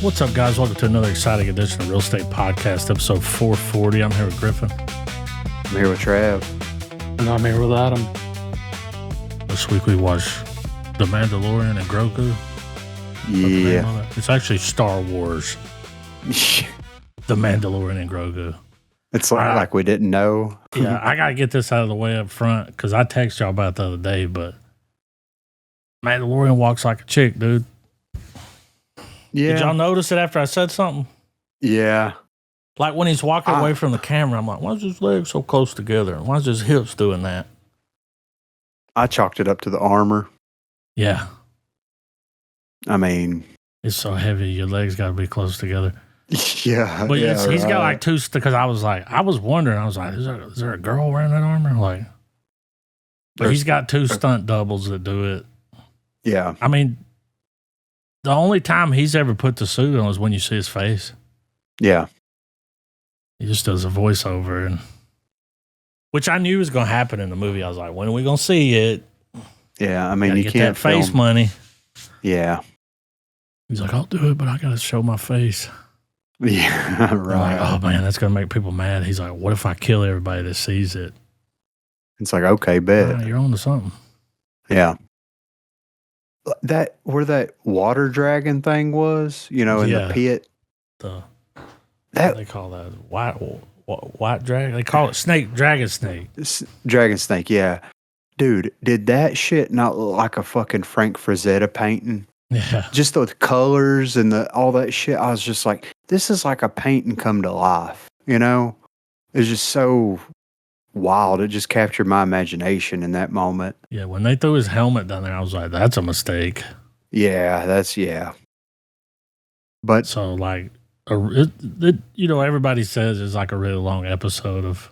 What's up, guys? Welcome to another exciting edition of Real Estate Podcast, episode 440. I'm here with Griffin. I'm here with Trav. And I'm here with Adam. This week we watched The Mandalorian and Grogu. Yeah. It's actually Star Wars. The Mandalorian and Grogu. It's like we didn't know. Yeah, I got to get this out of the way up front because I texted y'all about it the other day, but Mandalorian walks like a chick, dude. Yeah. Did y'all notice it after I said something? Yeah. Like when he's walking away from the camera, I'm like, why is his legs so close together? Why is his hips doing that? I chalked it up to the armor. Yeah. I mean, it's so heavy, your legs got to be close together. Yeah. But yeah, he's got like two, because I was wondering, is there a girl wearing that armor? Like, but he's got two stunt doubles that do it. Yeah. I mean, the only time he's ever put the suit on is when you see his face. Yeah. He just does a voiceover, and which I knew was going to happen in the movie. I was like, when are we going to see it? Yeah. I mean, you get can't that face money. Yeah. He's like, I'll do it, but I got to show my face. Yeah. Right. Like, oh man, that's going to make people mad. He's like, what if I kill everybody that sees it? It's like, okay, bet. You're on to something. Yeah. Where that water dragon thing was, in the pit. They call that white dragon. They call it dragon snake. Dragon snake, yeah. Dude, did that shit not look like a fucking Frank Frazetta painting? Yeah. Just the colors and all that shit. I was just like, this is like a painting come to life, It's just so wild. It just captured my imagination in that moment. Yeah, when they threw his helmet down there, I was like, that's a mistake. Yeah, But so like, everybody says it's like a really long episode of.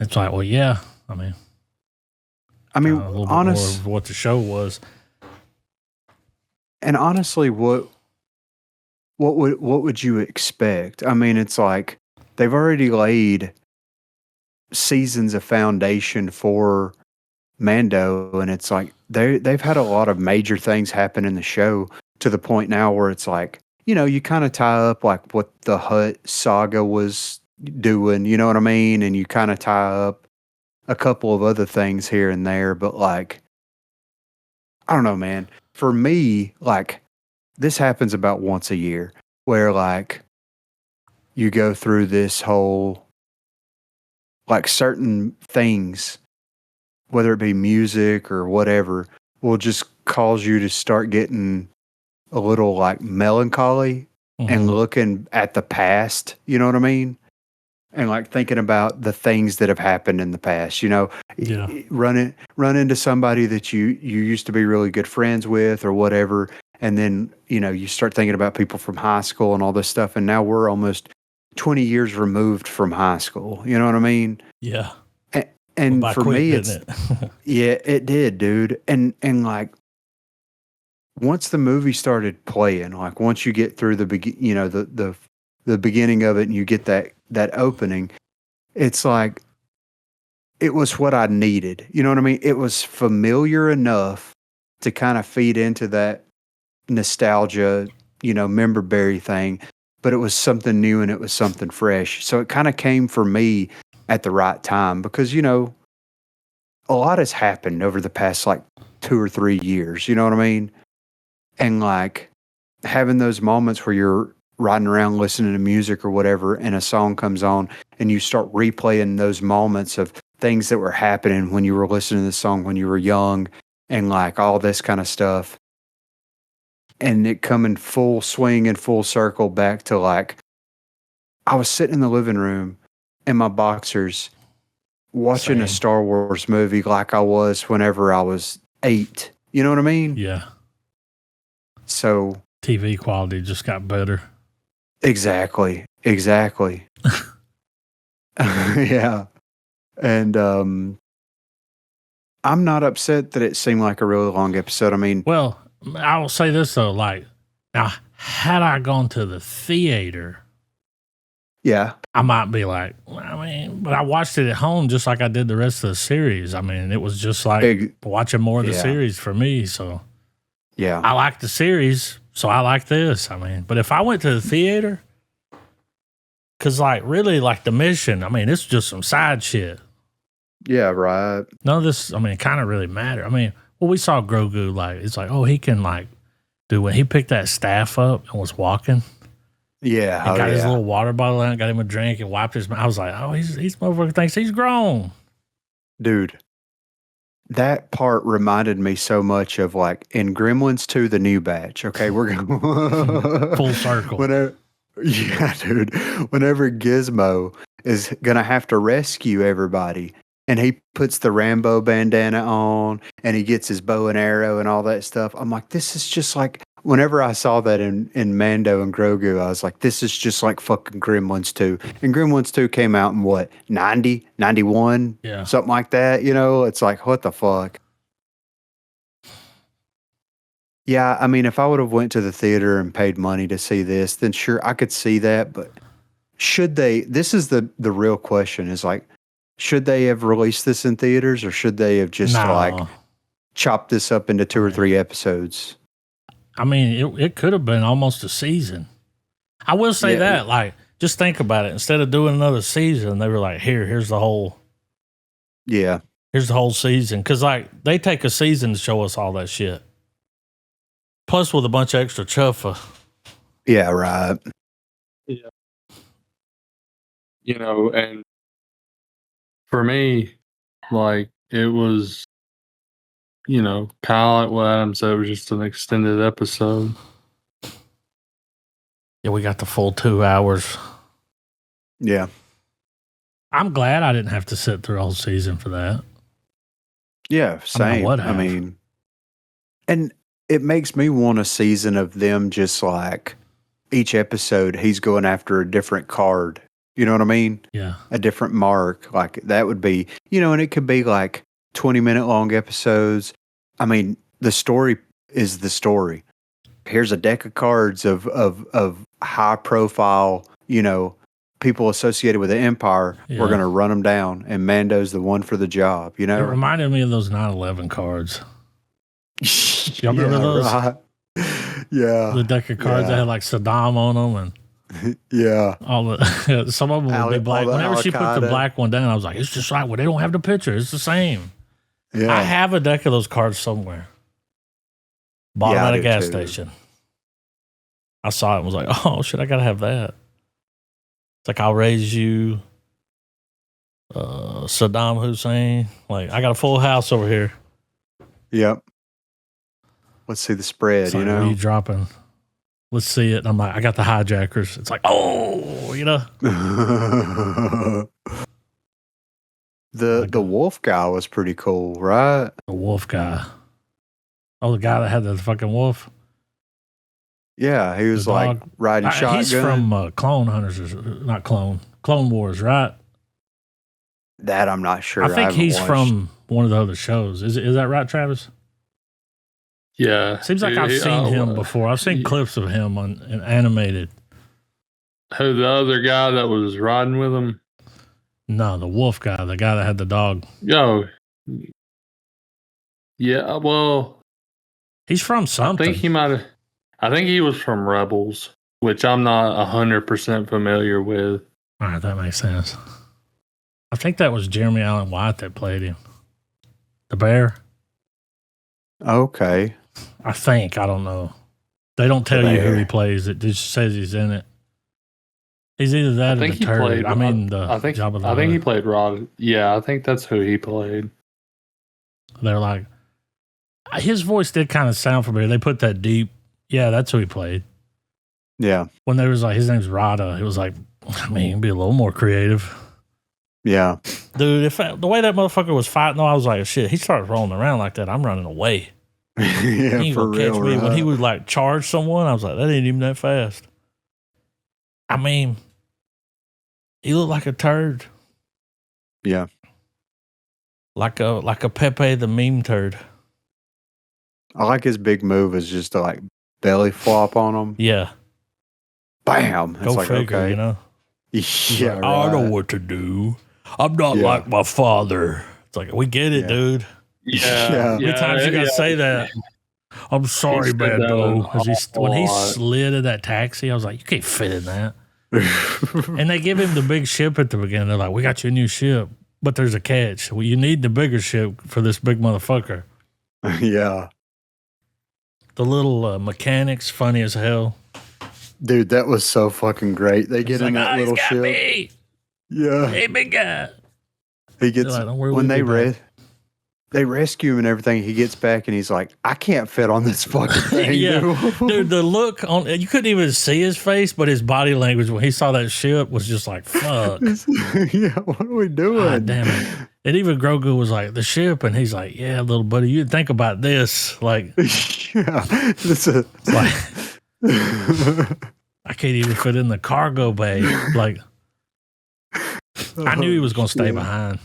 It's like, well, yeah. I mean, a little bit more of what the show was. And honestly, what would you expect? I mean, it's like they've already laid seasons of foundation for Mando, and it's like they've had a lot of major things happen in the show to the point now where it's like, you kind of tie up like what the Hutt saga was doing, you know what I mean? And you kind of tie up a couple of other things here and there, but like, I don't know, man. For me, like, this happens about once a year where like you go through this whole, like, certain things, whether it be music or whatever, will just cause you to start getting a little like melancholy and looking at the past, you know what I mean? And like thinking about the things that have happened in the past, run into somebody that you used to be really good friends with or whatever. And then, you start thinking about people from high school and all this stuff. And now we're almost 20 years removed from high school. You know what I mean? Yeah. And for me, it's, yeah, it did, dude. And like, once the movie started playing, like once you get through the beginning of it and you get that opening, it's like, it was what I needed. You know what I mean? It was familiar enough to kind of feed into that nostalgia, member berry thing, but it was something new and it was something fresh. So it kind of came for me at the right time because, a lot has happened over the past like 2 or 3 years. You know what I mean? And like having those moments where you're riding around listening to music or whatever and a song comes on and you start replaying those moments of things that were happening when you were listening to the song when you were young and like all this kind of stuff. And it coming full swing and full circle back to like, I was sitting in the living room in my boxers watching a Star Wars movie like I was whenever I was 8. You know what I mean? Yeah. So TV quality just got better. Exactly. Yeah. And I'm not upset that it seemed like a really long episode. I mean, well, I will say this though, like, now had I gone to the theater, yeah, I might be like, but I watched it at home just like I did the rest of the series. I mean, it was just like watching more of the series for me. So yeah, I like the series, So I like this. I mean, but if I went to the theater, because like really like the mission, I mean, it's just some side shit. Yeah, right. None of this, I mean, it kind of really matter. I mean, well, we saw Grogu, like, it's like, oh, he can like do when he picked that staff up and was walking. Yeah. He got his little water bottle out, got him a drink and wiped his mouth. I was like, oh, he's motherfucker thinks he's grown. Dude, that part reminded me so much of like in Gremlins 2, the new batch. Okay, we're going full circle. Yeah, dude. Whenever Gizmo is going to have to rescue everybody and he puts the Rambo bandana on and he gets his bow and arrow and all that stuff, I'm like, this is just like, whenever I saw that in Mando and Grogu, I was like, this is just like fucking Gremlins 2. And Gremlins 2 came out in what, 90, 91? Yeah. Something like that, you know? It's like, what the fuck? Yeah, I mean, if I would have went to the theater and paid money to see this, then sure, I could see that. But should they, this is the real question, is like, should they have released this in theaters or should they have just like chopped this up into 2 or 3 episodes? I mean, it could have been almost a season. I will say that, like, just think about it. Instead of doing another season, they were like, here's the whole. Yeah. Here's the whole season. Because, like, they take a season to show us all that shit. Plus with a bunch of extra chuffa. Yeah, right. Yeah. You know, and for me, like, it was, you know, kind of like what Adam said, it was just an extended episode. Yeah, we got the full 2 hours. Yeah. I'm glad I didn't have to sit through a whole season for that. Yeah, same. I mean, and it makes me want a season of them just like each episode, he's going after a different card. You know what I mean? Yeah. A different mark. Like that would be, you know, and it could be like 20-minute long episodes. I mean, the story is the story. Here's a deck of cards of high profile, you know, people associated with the Empire. Yeah. We're going to run them down, and Mando's the one for the job, you know? It reminded me of those 9/11 cards. Y'all remember those? Right. Yeah. The deck of cards that had like Saddam on them and yeah. All the some of them would be black. Whenever she put the black one down, I was like, it's just like, well, they don't have the picture. It's the same. Yeah. I have a deck of those cards somewhere. Bought them at a gas station. I saw it and was like, oh shit, I gotta have that. It's like, I'll raise you Saddam Hussein. Like, I got a full house over here. Yep. Let's see the spread, like, you know? What are you dropping? Let's see it. And I'm like, I got the hijackers. It's like, oh, you know? The wolf guy was pretty cool, right? The wolf guy. Oh, the guy that had the fucking wolf? Yeah, he was like riding shotgun. He's from Clone Hunters, not Clone Wars, right? That I'm not sure. I think he's from one of the other shows. Is that right, Travis? Yeah. Seems like I've seen him before. I've seen clips of him in animated. Who, the other guy that was riding with him? No, the wolf guy, the guy that had the dog. Oh. Yeah, well. He's from something. I think he was from Rebels, which I'm not 100% familiar with. All right, that makes sense. I think that was Jeremy Allen White that played him. The bear. Okay. I think. I don't know. They don't tell you who he plays. It just says he's in it. He's either that or the turd. I think he played Rod. Yeah, I think that's who he played. They're like, his voice did kind of sound familiar. They put that deep. Yeah, that's who he played. Yeah. When they was like, his name's Rada, it was like, I mean, be a little more creative. Yeah. Dude, the way that motherfucker was fighting, though, I was like, shit, he started rolling around like that. I'm running away. Yeah, he ain't gonna catch me. Right? When he would like charge someone, I was like, that ain't even that fast. I mean, he looked like a turd. Yeah. Like a Pepe the meme turd. I like his big move is just to like belly flop on him. Yeah. Bam. Go like, figure, okay. you know? Yeah, like, I know what to do. I'm not like my father. It's like, we get it, dude. Yeah. How many times you got to say that? I'm sorry, bad Bo. When he slid in that taxi, I was like, you can't fit in that. And they give him the big ship at the beginning. They're like, we got you a new ship, but there's a catch. Well, you need the bigger ship for this big motherfucker. Yeah. The little mechanics, funny as hell. Dude, that was so fucking great. They get in that little ship. Me. Yeah. Hey, big guy. He gets, like, when they rescue him and everything, he gets back and he's like, I can't fit on this fucking thing. Yeah. Dude, the look on, you couldn't even see his face, but his body language when he saw that ship was just like, fuck. Yeah, what are we doing? God damn it. And even Grogu was like, the ship, and he's like, yeah, little buddy, you think about this. Like, yeah, like, I can't even fit in the cargo bay. Like, I knew he was going to stay behind.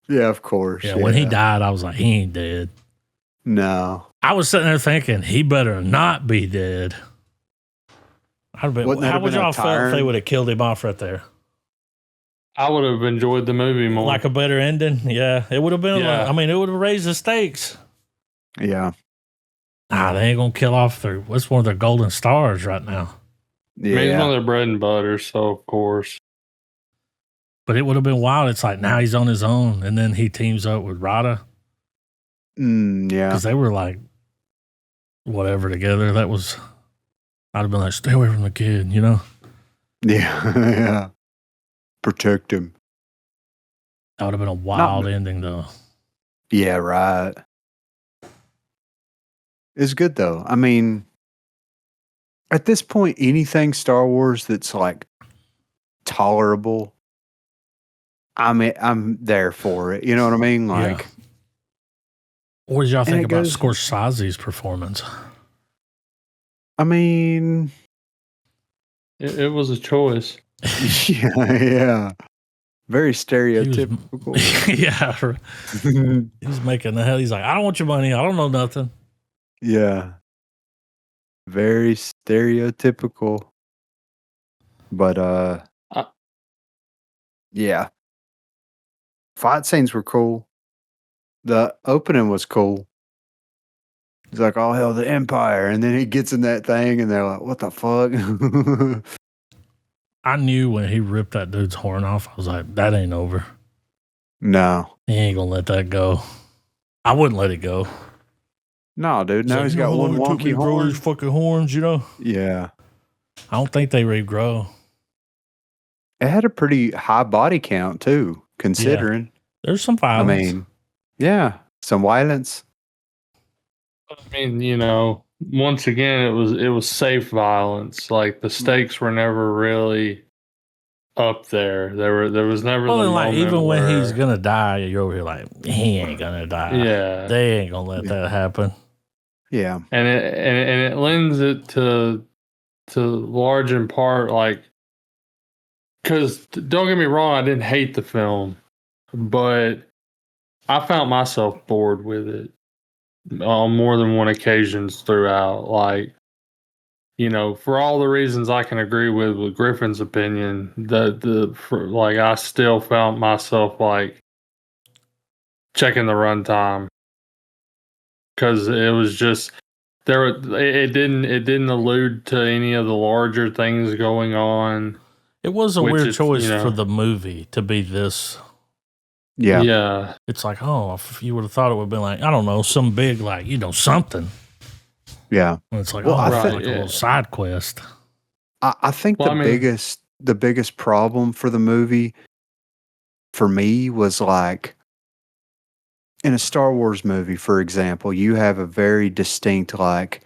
Yeah, of course. Yeah, when he died, I was like, he ain't dead. No. I was sitting there thinking, he better not be dead. How would y'all feel if they would have killed him off right there? I would have enjoyed the movie more. Like a better ending? Yeah. It would have been, it would have raised the stakes. Yeah. Nah, they ain't going to kill off what's one of their golden stars right now. Yeah. I mean, it's one of their bread and butter, so of course. But it would have been wild. It's like now he's on his own, and then he teams up with Rada. Yeah. Because they were like, whatever together. I'd have been like, stay away from the kid, you know? Yeah. Yeah. Protect him. That would have been a wild ending, though. Yeah, right. It's good, though. I mean, at this point, anything Star Wars that's like tolerable, I'm there for it. You know what I mean? Like, what did y'all think about Scorsese's performance? I mean, it was a choice. Yeah. Very stereotypical. He's making the hell. He's like, I don't want your money. I don't know nothing. Yeah. Very stereotypical. But, yeah. Fight scenes were cool. The opening was cool. He's like, oh, hell, the Empire. And then he gets in that thing and they're like, what the fuck? I knew when he ripped that dude's horn off, I was like, that ain't over. No. He ain't going to let that go. I wouldn't let it go. No, dude. Now he's got one wonky horn. Grow these fucking horns, you know? Yeah. I don't think they regrow. It had a pretty high body count, too, considering. Yeah. There's some violence. I mean, yeah, some violence. I mean, you know, once again, it was safe violence. Like the stakes were never really up there. There was never. Well, like even when he's gonna die, you're over here like he ain't gonna die. Yeah, they ain't gonna let that happen. Yeah, and it lends it to large in part like because don't get me wrong, I didn't hate the film, but I found myself bored with it on more than one occasions throughout. Like, you know, for all the reasons I can agree with Griffin's opinion, I still found myself like checking the runtime because it was just there. It didn't allude to any of the larger things going on. It was a weird choice for the movie to be this. Yeah. Yeah. It's like, oh, if you would have thought it would have been like, I don't know, some big, like, you know, something. Yeah. And it's like, like a little side quest. I think the biggest problem for the movie for me was like in a Star Wars movie, for example, you have a very distinct, like,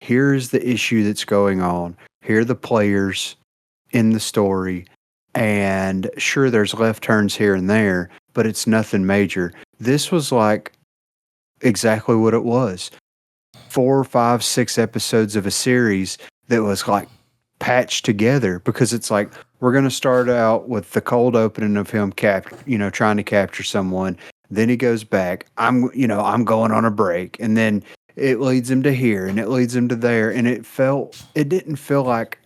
here's the issue that's going on. Here are the players in the story. And sure, there's left turns here and there, but it's nothing major. This was like exactly what it was. 4, 5, 6 episodes of a series that was like patched together because it's like, we're going to start out with the cold opening of him trying to capture someone. Then he goes back. I'm going on a break. And then it leads him to here and it leads him to there. And it didn't feel like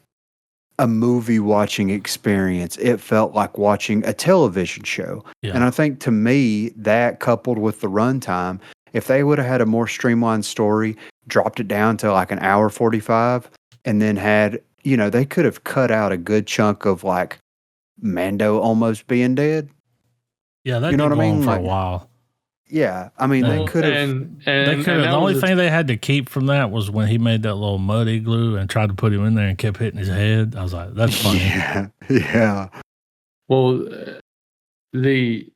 a movie watching experience. It felt like watching a television show. Yeah. And I think to me, that coupled with the runtime, if they would have had a more streamlined story, dropped it down to like an hour 45, and then had, they could have cut out a good chunk of like Mando almost being dead. Yeah, that did go on for a while. Yeah, I mean, they could have. The only thing they had to keep from that was when he made that little mud igloo and tried to put him in there and kept hitting his head. I was like, that's funny. Yeah. Well, the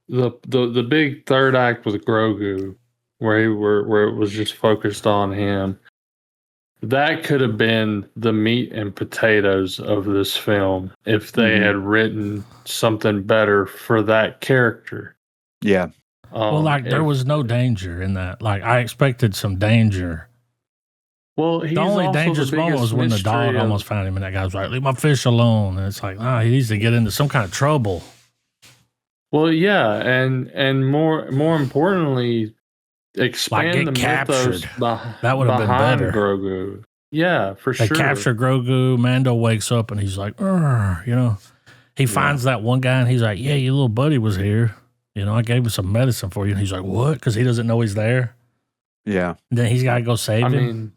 big third act with Grogu, where it was just focused on him, that could have been the meat and potatoes of this film if they had written something better for that character. Yeah. Well, there was no danger in that. Like, I expected some danger. Well, the only dangerous moment was when the dog almost found him, and that guy was like, "Leave my fish alone." And it's like, he needs to get into some kind of trouble. Well, yeah, and more importantly, expand the mythos that would have been better. Grogu. Yeah, for sure. They capture Grogu. Mando wakes up and he's like, he finds that one guy and he's like, "Yeah, your little buddy was here. I gave him some medicine for you." And he's like, "What?" Because he doesn't know he's there. Yeah. And then he's got to go save him.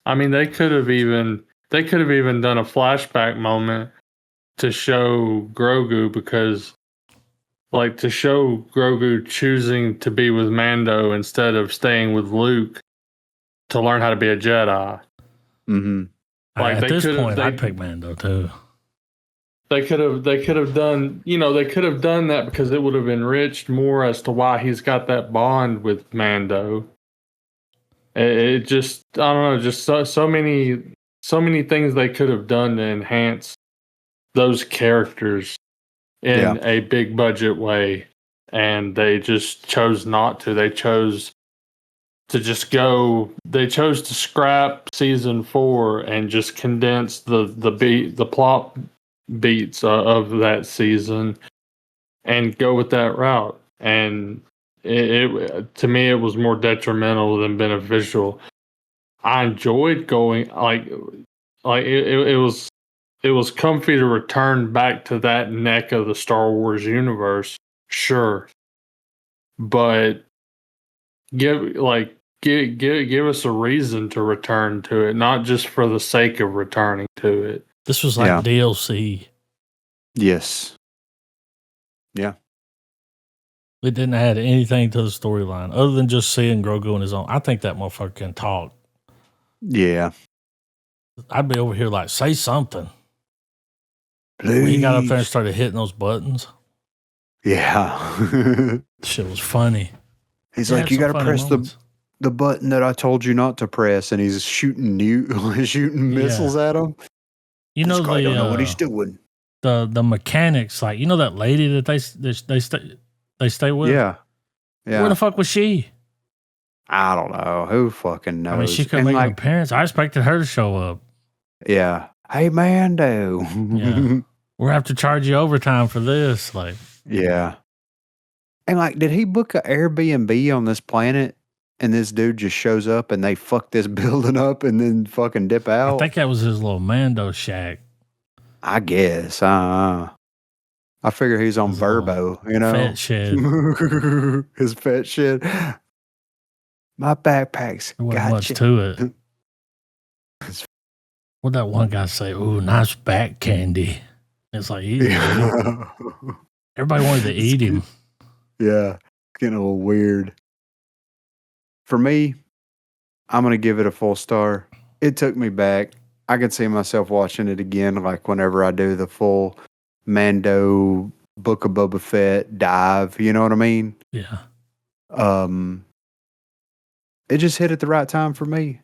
I mean, they could have even done a flashback moment to show Grogu, because, like, to show Grogu choosing to be with Mando instead of staying with Luke to learn how to be a Jedi. Mm-hmm. Like, at this point, I'd pick Mando too. They could have done, they could have done that because it would have enriched more as to why he's got that bond with Mando. It just, I don't know, just so many things they could have done to enhance those characters in a big budget way, and they just chose not to. They chose to scrap season 4 and just condense the plot beats of that season and go with that route. And it to me, it was more detrimental than beneficial. I enjoyed going it was comfy to return back to that neck of the Star Wars universe, sure, but give us a reason to return to it, not just for the sake of returning to it. This was like DLC. Yes. Yeah. It didn't add anything to the storyline other than just seeing Grogu on his own. I think that motherfucker can talk. Yeah. I'd be over here like, say something. Please. When he got up there and started hitting those buttons. Yeah. Shit was funny. He's like, you got to press the button that I told you not to press, and he's shooting missiles at him. I don't know what he's doing. The mechanics, like, that lady that they stay with. Yeah. Where the fuck was she? I don't know. Who fucking knows? I mean, she couldn't make an appearance. I expected her to show up. Yeah. Hey, Mando. Yeah. We'll have to charge you overtime for this. Like. Yeah. And like, did he book an Airbnb on this planet and this dude just shows up and they fuck this building up and then fucking dip out? I think that was his little Mando shack. I guess. I figure he's on Verbo, Fat shed. His fat shed. My backpack's there wasn't much to it. What'd that one guy say? Ooh, nice back candy. It's like, everybody wanted to eat him. Yeah, it's getting a little weird. For me, I'm going to give it a full star. It took me back. I could see myself watching it again, like whenever I do the full Mando Book of Boba Fett dive. You know what I mean? Yeah. It just hit at the right time for me.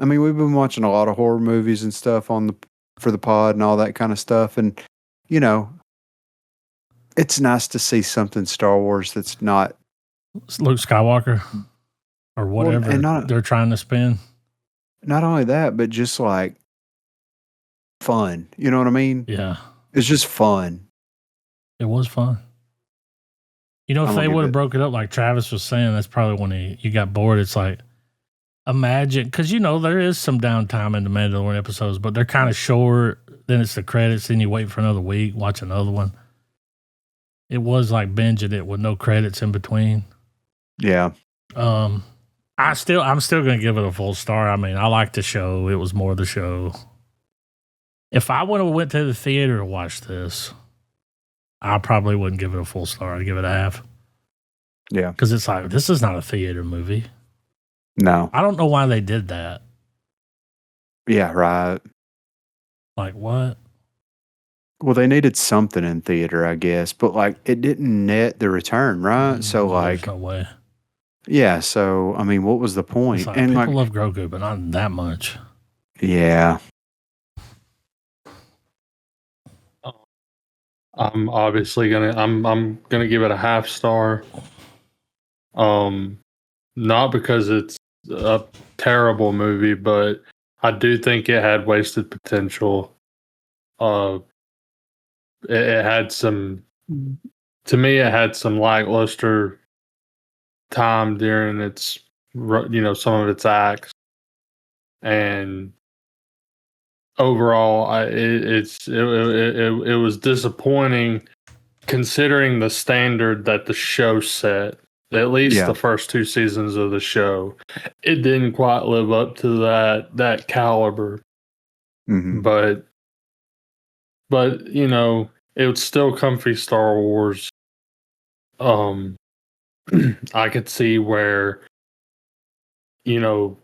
I mean, we've been watching a lot of horror movies and stuff for the pod and all that kind of stuff, and it's nice to see something Star Wars that's not Luke Skywalker or whatever they're trying to spin. Not only that, but just like fun. You know what I mean? Yeah. It's just fun. It was fun. If they would have broke it up like Travis was saying, that's probably when you got bored. It's like, imagine, because there is some downtime in the Mandalorian episodes, but they're kind of short. Then it's the credits, then you wait for another week, watch another one. It was like binging it with no credits in between. Yeah. I'm still gonna give it a full star. I mean, I liked the show. It was more the show. If I would have went to the theater to watch this, I probably wouldn't give it a full star. I'd give it a half. Yeah. Because it's like, this is not a theater movie. No. I don't know why they did that. Yeah, right. Like, what? Well, they needed something in theater, I guess, but like it didn't net the return, right? So like, there's no way. Yeah, so I mean, what was the point? Like, and people love Grogu, but not that much. Yeah. I'm obviously I'm gonna give it a half star. Not because it's a terrible movie, but I do think it had wasted potential. It had some, to me, it had some lackluster time during its, some of its acts, and overall, it was disappointing considering the standard that the show set. At least the first 2 seasons of the show, it didn't quite live up to that caliber. Mm-hmm. But it was still comfy Star Wars. I could see where, whenever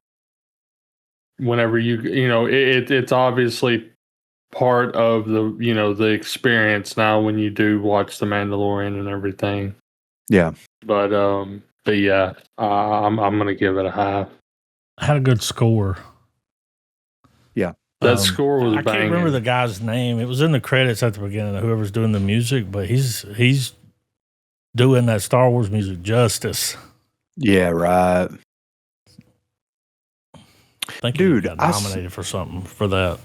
it's obviously part of the experience now when you do watch The Mandalorian and everything. Yeah. But yeah, I'm gonna give it a half. I had a good score. Yeah. That score was banging. I can't remember the guy's name. It was in the credits at the beginning of whoever's doing the music, but he's doing that Star Wars music justice. Yeah, right. I think he got nominated for something for that.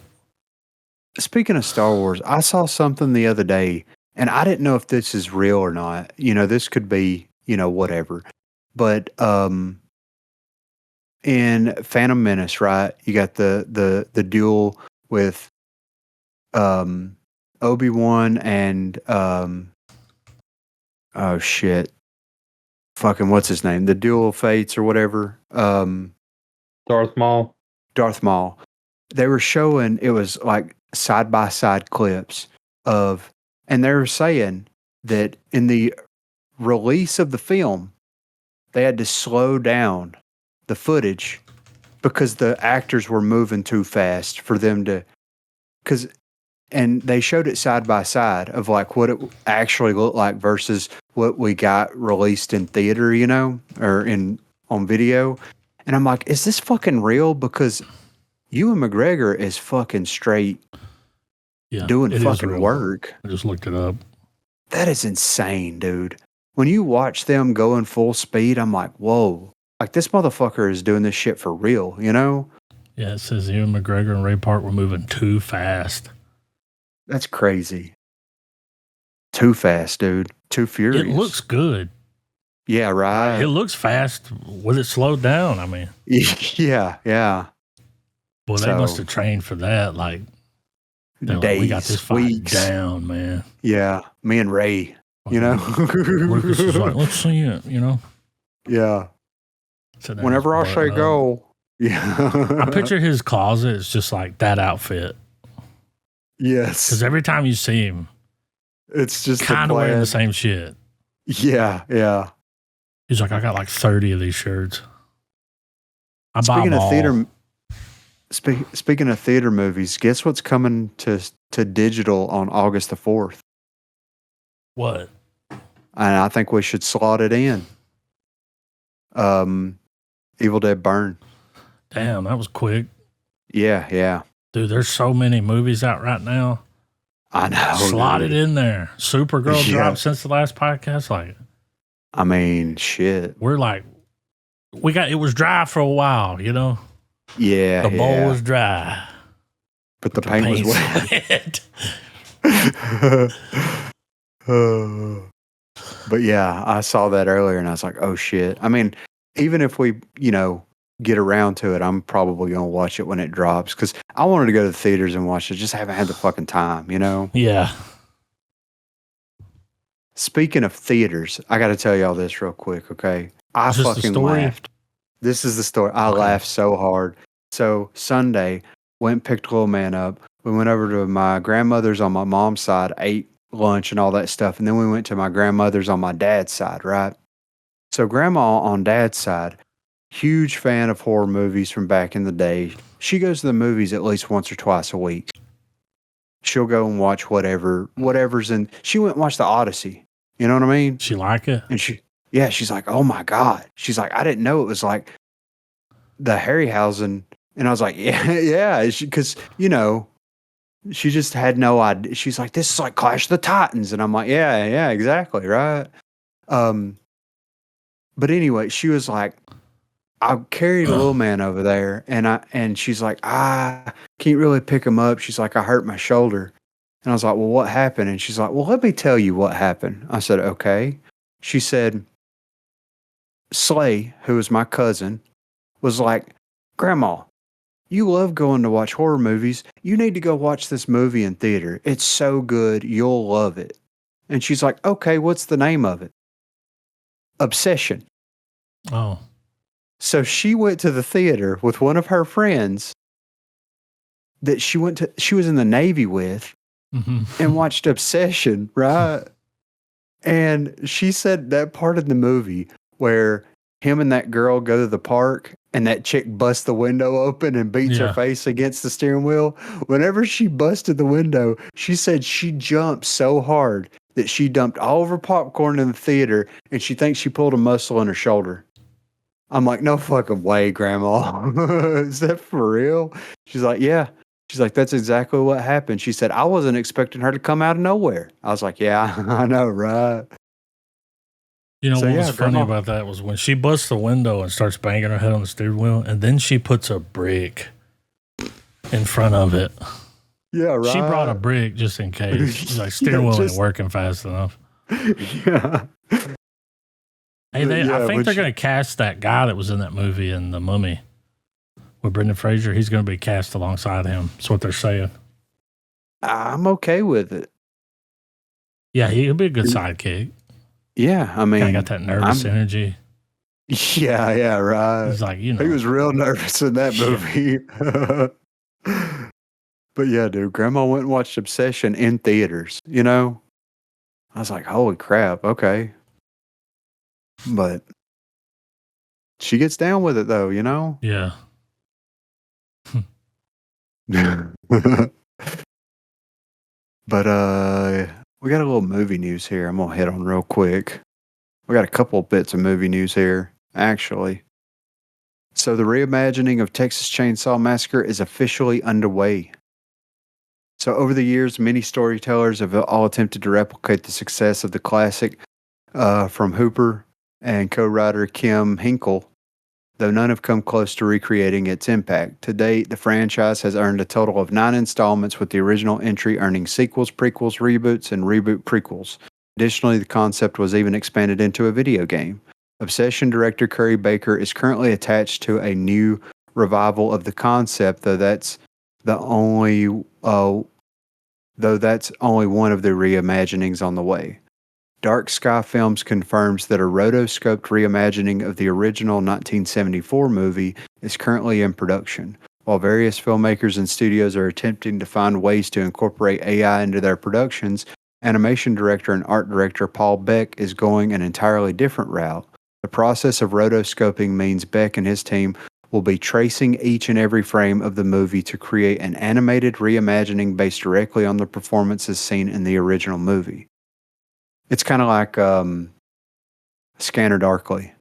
Speaking of Star Wars, I saw something the other day, and I didn't know if this is real or not. This could be, whatever. But in Phantom Menace, right? You got the duel with Obi-Wan and oh shit. Fucking what's his name? The Duel of Fates or whatever. Darth Maul. They were showing, it was like side by side clips of, and they were saying that in the release of the film, they had to slow down the footage because the actors were moving too fast for them to, and they showed it side by side of like what it actually looked like versus what we got released in theater, or on video. And I'm like, is this fucking real? Because Ewan McGregor is fucking straight doing fucking work. I just looked it up. That is insane, dude. When you watch them going full speed, I'm like, whoa. Like, this motherfucker is doing this shit for real, Yeah, it says Ewan McGregor and Ray Park were moving too fast. That's crazy. Too fast, dude. Too furious. It looks good. Yeah, right. It looks fast with it slowed down, I mean. Yeah. Well, they must have trained for that. Like, days, we got this fight weeks down, man. Yeah, me and Ray, Lucas was like, let's see it, Yeah. So whenever I say go, yeah. I picture his closet is just like that outfit. Yes. Because every time you see him, it's just kind of wearing the same shit. Yeah. He's like, I got like 30 of these shirts. Speaking of theater movies, guess what's coming to digital on August the 4th? What? And I think we should slot it in. Evil Dead Burn. Damn, that was quick. Yeah. Dude, there's so many movies out right now. I know. Slot it in there. Supergirl dropped since the last podcast. Like, I mean, shit. We're like, it was dry for a while, Yeah. The bowl was dry. But the paint was wet. But yeah, I saw that earlier and I was like, oh shit. I mean, even if we, get around to it, I'm probably going to watch it when it drops because I wanted to go to the theaters and watch it. Just haven't had the fucking time, Yeah. Speaking of theaters, I got to tell y'all this real quick, okay? I fucking laughed. This is the story. I laughed so hard. So Sunday, went and picked little man up. We went over to my grandmother's on my mom's side, ate lunch and all that stuff. And then we went to my grandmother's on my dad's side, right? So grandma on dad's side, huge fan of horror movies from back in the day. She goes to the movies at least once or twice a week. She'll go and watch whatever's in. She went and watched the Odyssey. You know what I mean? She like it? And she's like, oh my God. She's like, I didn't know it was like the Harryhausen. And I was like, yeah. Because, you know, she just had no idea. She's like, this is like Clash of the Titans. And I'm like, yeah, exactly. Right. But anyway, she was like, I carried a little man over there and she's like, I can't really pick him up. She's like, I hurt my shoulder. And I was like, well, what happened? And she's like, well, let me tell you what happened. I said, okay. She said, Slay, who was my cousin, was like, Grandma, you love going to watch horror movies. You need to go watch this movie in theater. It's so good. You'll love it. And she's like, okay, what's the name of it? Obsession. Oh. So she went to the theater with one of her friends that she was in the Navy with and watched Obsession, right? And she said that part of the movie where him and that girl go to the park and that chick busts the window open and beats her face against the steering wheel. Whenever she busted the window, she said she jumped so hard that she dumped all of her popcorn in the theater and she thinks she pulled a muscle in her shoulder. I'm like, no fucking way, Grandma. Is that for real? She's like, yeah. She's like, that's exactly what happened. She said, I wasn't expecting her to come out of nowhere. I was like, yeah, I know, right? You know, what was funny about that was when she busts the window and starts banging her head on the steering wheel, and then she puts a brick in front of it. Yeah, right. She brought a brick just in case. She's like, steering wheel ain't working fast enough. Yeah. Hey, I think they're going to cast that guy that was in that movie in The Mummy with Brendan Fraser. He's going to be cast alongside him. That's what they're saying. I'm okay with it. Yeah, he'll be a good sidekick. Yeah, I mean, got that nervous energy. Yeah, right. He's like, you know, he was real nervous in that movie. But yeah, dude, Grandma went and watched Obsession in theaters. You know, I was like, holy crap, okay. But she gets down with it, though. You know. Yeah. But we got a little movie news here. I'm gonna hit on real quick. We got a couple of bits of movie news here, actually. So the reimagining of Texas Chainsaw Massacre is officially underway. So over the years, many storytellers have all attempted to replicate the success of the classic from Hooper and co-writer Kim Hinkle, though none have come close to recreating its impact. To date, the franchise has earned a total of 9 installments, with the original entry earning sequels, prequels, reboots, and reboot prequels. Additionally, the concept was even expanded into a video game. Obsession director Curry Baker is currently attached to a new revival of the concept, though that's only one of the reimaginings on the way. Dark Sky Films confirms that a rotoscoped reimagining of the original 1974 movie is currently in production. While various filmmakers and studios are attempting to find ways to incorporate AI into their productions, animation director and art director Paul Beck is going an entirely different route. The process of rotoscoping means Beck and his team will be tracing each and every frame of the movie to create an animated reimagining based directly on the performances seen in the original movie. It's kind of like Scanner Darkly.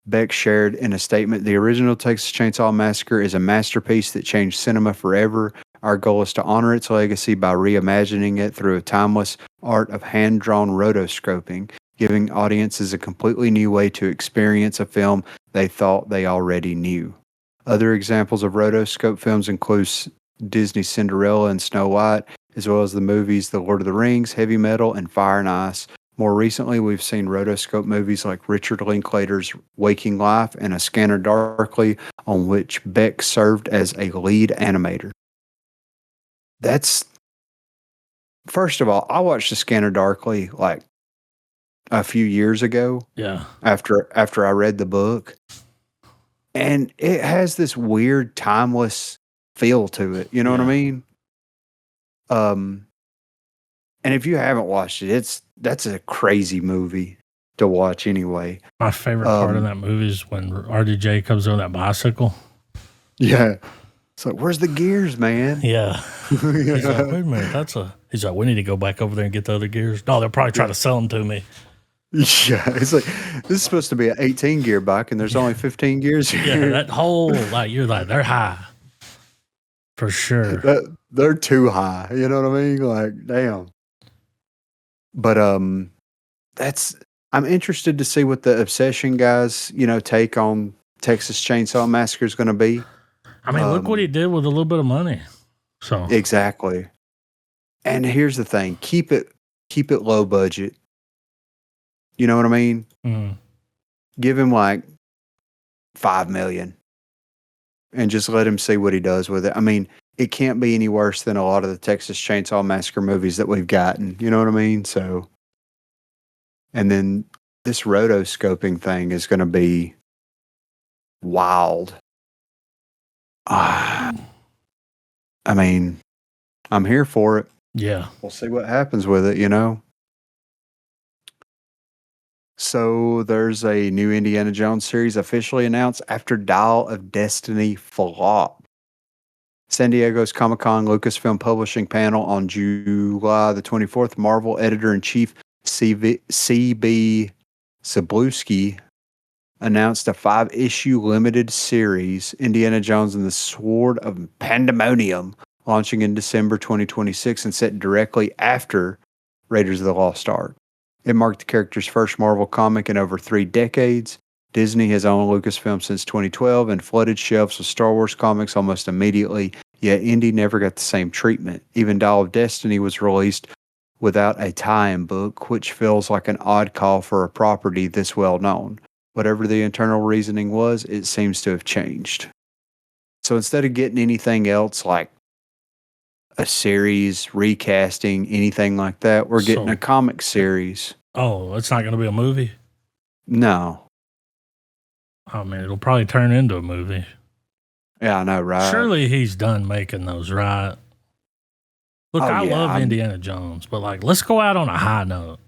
Beck shared in a statement, "The original Texas Chainsaw Massacre is a masterpiece that changed cinema forever. Our goal is to honor its legacy by reimagining it through a timeless art of hand-drawn rotoscoping, giving audiences a completely new way to experience a film they thought they already knew." Other examples of rotoscope films include Disney's Cinderella and Snow White, as well as the movies The Lord of the Rings, Heavy Metal, and Fire and Ice. More recently, we've seen rotoscope movies like Richard Linklater's Waking Life and A Scanner Darkly, on which Beck served as a lead animator. First of all, I watched A Scanner Darkly like a few years ago. Yeah. After I read the book. And it has this weird timeless feel to it. You know what I mean? And if you haven't watched it, that's a crazy movie to watch anyway. My favorite part of that movie is when RDJ comes on that bicycle. Yeah. It's like, where's the gears, man? Yeah. He's like, wait a minute, he's like, we need to go back over there and get the other gears. No, they'll probably try to sell them to me. Yeah, it's like, this is supposed to be an 18 gear bike and there's only 15 gears here. Yeah, that whole, you're like, they're high. For sure. They're too high. You know what I mean? Like, damn. But I'm interested to see what the Obsession guys, take on Texas Chainsaw Massacre is going to be. I mean, look what he did with a little bit of money. So exactly. And here's the thing: keep it low budget. You know what I mean? Mm. Give him like $5 million, and just let him see what he does with it. I mean, it can't be any worse than a lot of the Texas Chainsaw Massacre movies that we've gotten. You know what I mean? So, and then this rotoscoping thing is going to be wild. I mean, I'm here for it. Yeah. We'll see what happens with it, So there's a new Indiana Jones series officially announced after Dial of Destiny flop. San Diego's Comic-Con Lucasfilm Publishing panel on July the 24th, Marvel editor-in-chief C.B. Cebulski announced a 5-issue limited series, Indiana Jones and the Sword of Pandemonium, launching in December 2026 and set directly after Raiders of the Lost Ark. It marked the character's first Marvel comic in over 3 decades. Disney has owned Lucasfilm since 2012 and flooded shelves with Star Wars comics almost immediately, yet Indy never got the same treatment. Even Dial of Destiny was released without a tie-in book, which feels like an odd call for a property this well known. Whatever the internal reasoning was, it seems to have changed. So instead of getting anything else like a series, recasting, anything like that, we're getting a comic series. Oh, it's not going to be a movie? No. I mean, it'll probably turn into a movie. Yeah, I know, right? Surely he's done making those, right? Look, I love Indiana Jones, but let's go out on a high note.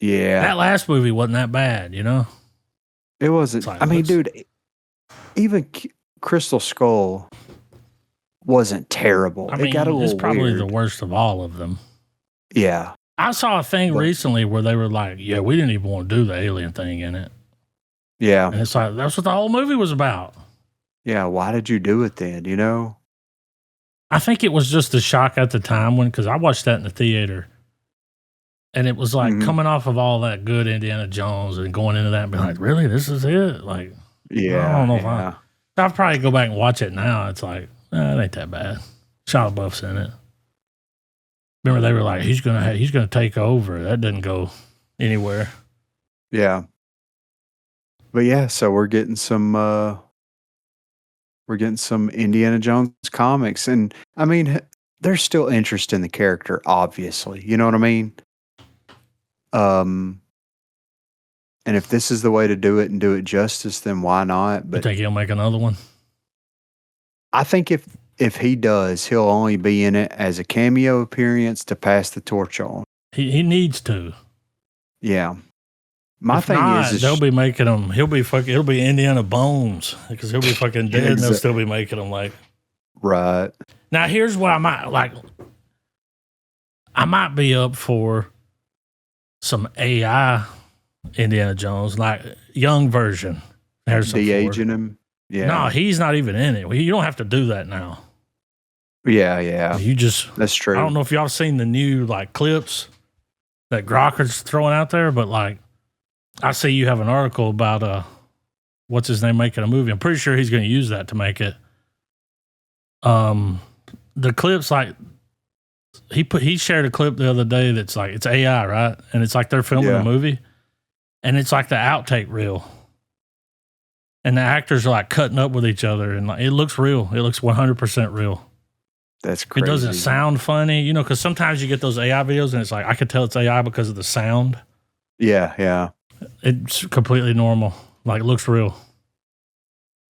Yeah. That last movie wasn't that bad, It wasn't. I mean, dude, even Crystal Skull wasn't terrible. I mean, it got a little it's probably weird. The worst of all of them. Yeah. I saw a thing recently where they were like, yeah, we didn't even want to do the alien thing in it. Yeah. And it's like, that's what the whole movie was about. Yeah. Why did you do it then? I think it was just a shock at the time because I watched that in the theater. And it was like coming off of all that good Indiana Jones and going into that and being like, really, this is it? Like, yeah, I don't know if I'll probably go back and watch it now. It's like, it ain't that bad. Shia LaBeouf's in it. Remember they were like, he's gonna take over. That didn't go anywhere. Yeah. But yeah, so we're getting some Indiana Jones comics, and I mean, there's still interest in the character, obviously. You know what I mean? And if this is the way to do it and do it justice, then why not? But you think he'll make another one? I think if he does, he'll only be in it as a cameo appearance to pass the torch on. He needs to. Yeah. My if thing not, is they'll be making him. He'll be Indiana Bones because he'll be fucking dead, and they'll still be making him like. Right. Now here's what I might be up for some AI Indiana Jones, like young version. De-aging him. Yeah. No, he's not even in it. You don't have to do that now. Yeah. You just. That's true. I don't know if y'all seen the new clips that Grokker's throwing out there, but I see you have an article about what's his name making a movie. I'm pretty sure he's going to use that to make it. The clips he shared a clip the other day that's it's AI, right? And it's like they're filming a movie, and it's like the outtake reel, and the actors are cutting up with each other, and it looks real. It looks 100% real. That's crazy. It doesn't sound funny, because sometimes you get those AI videos, and it's I could tell it's AI because of the sound. Yeah. It's completely normal. Like, looks real.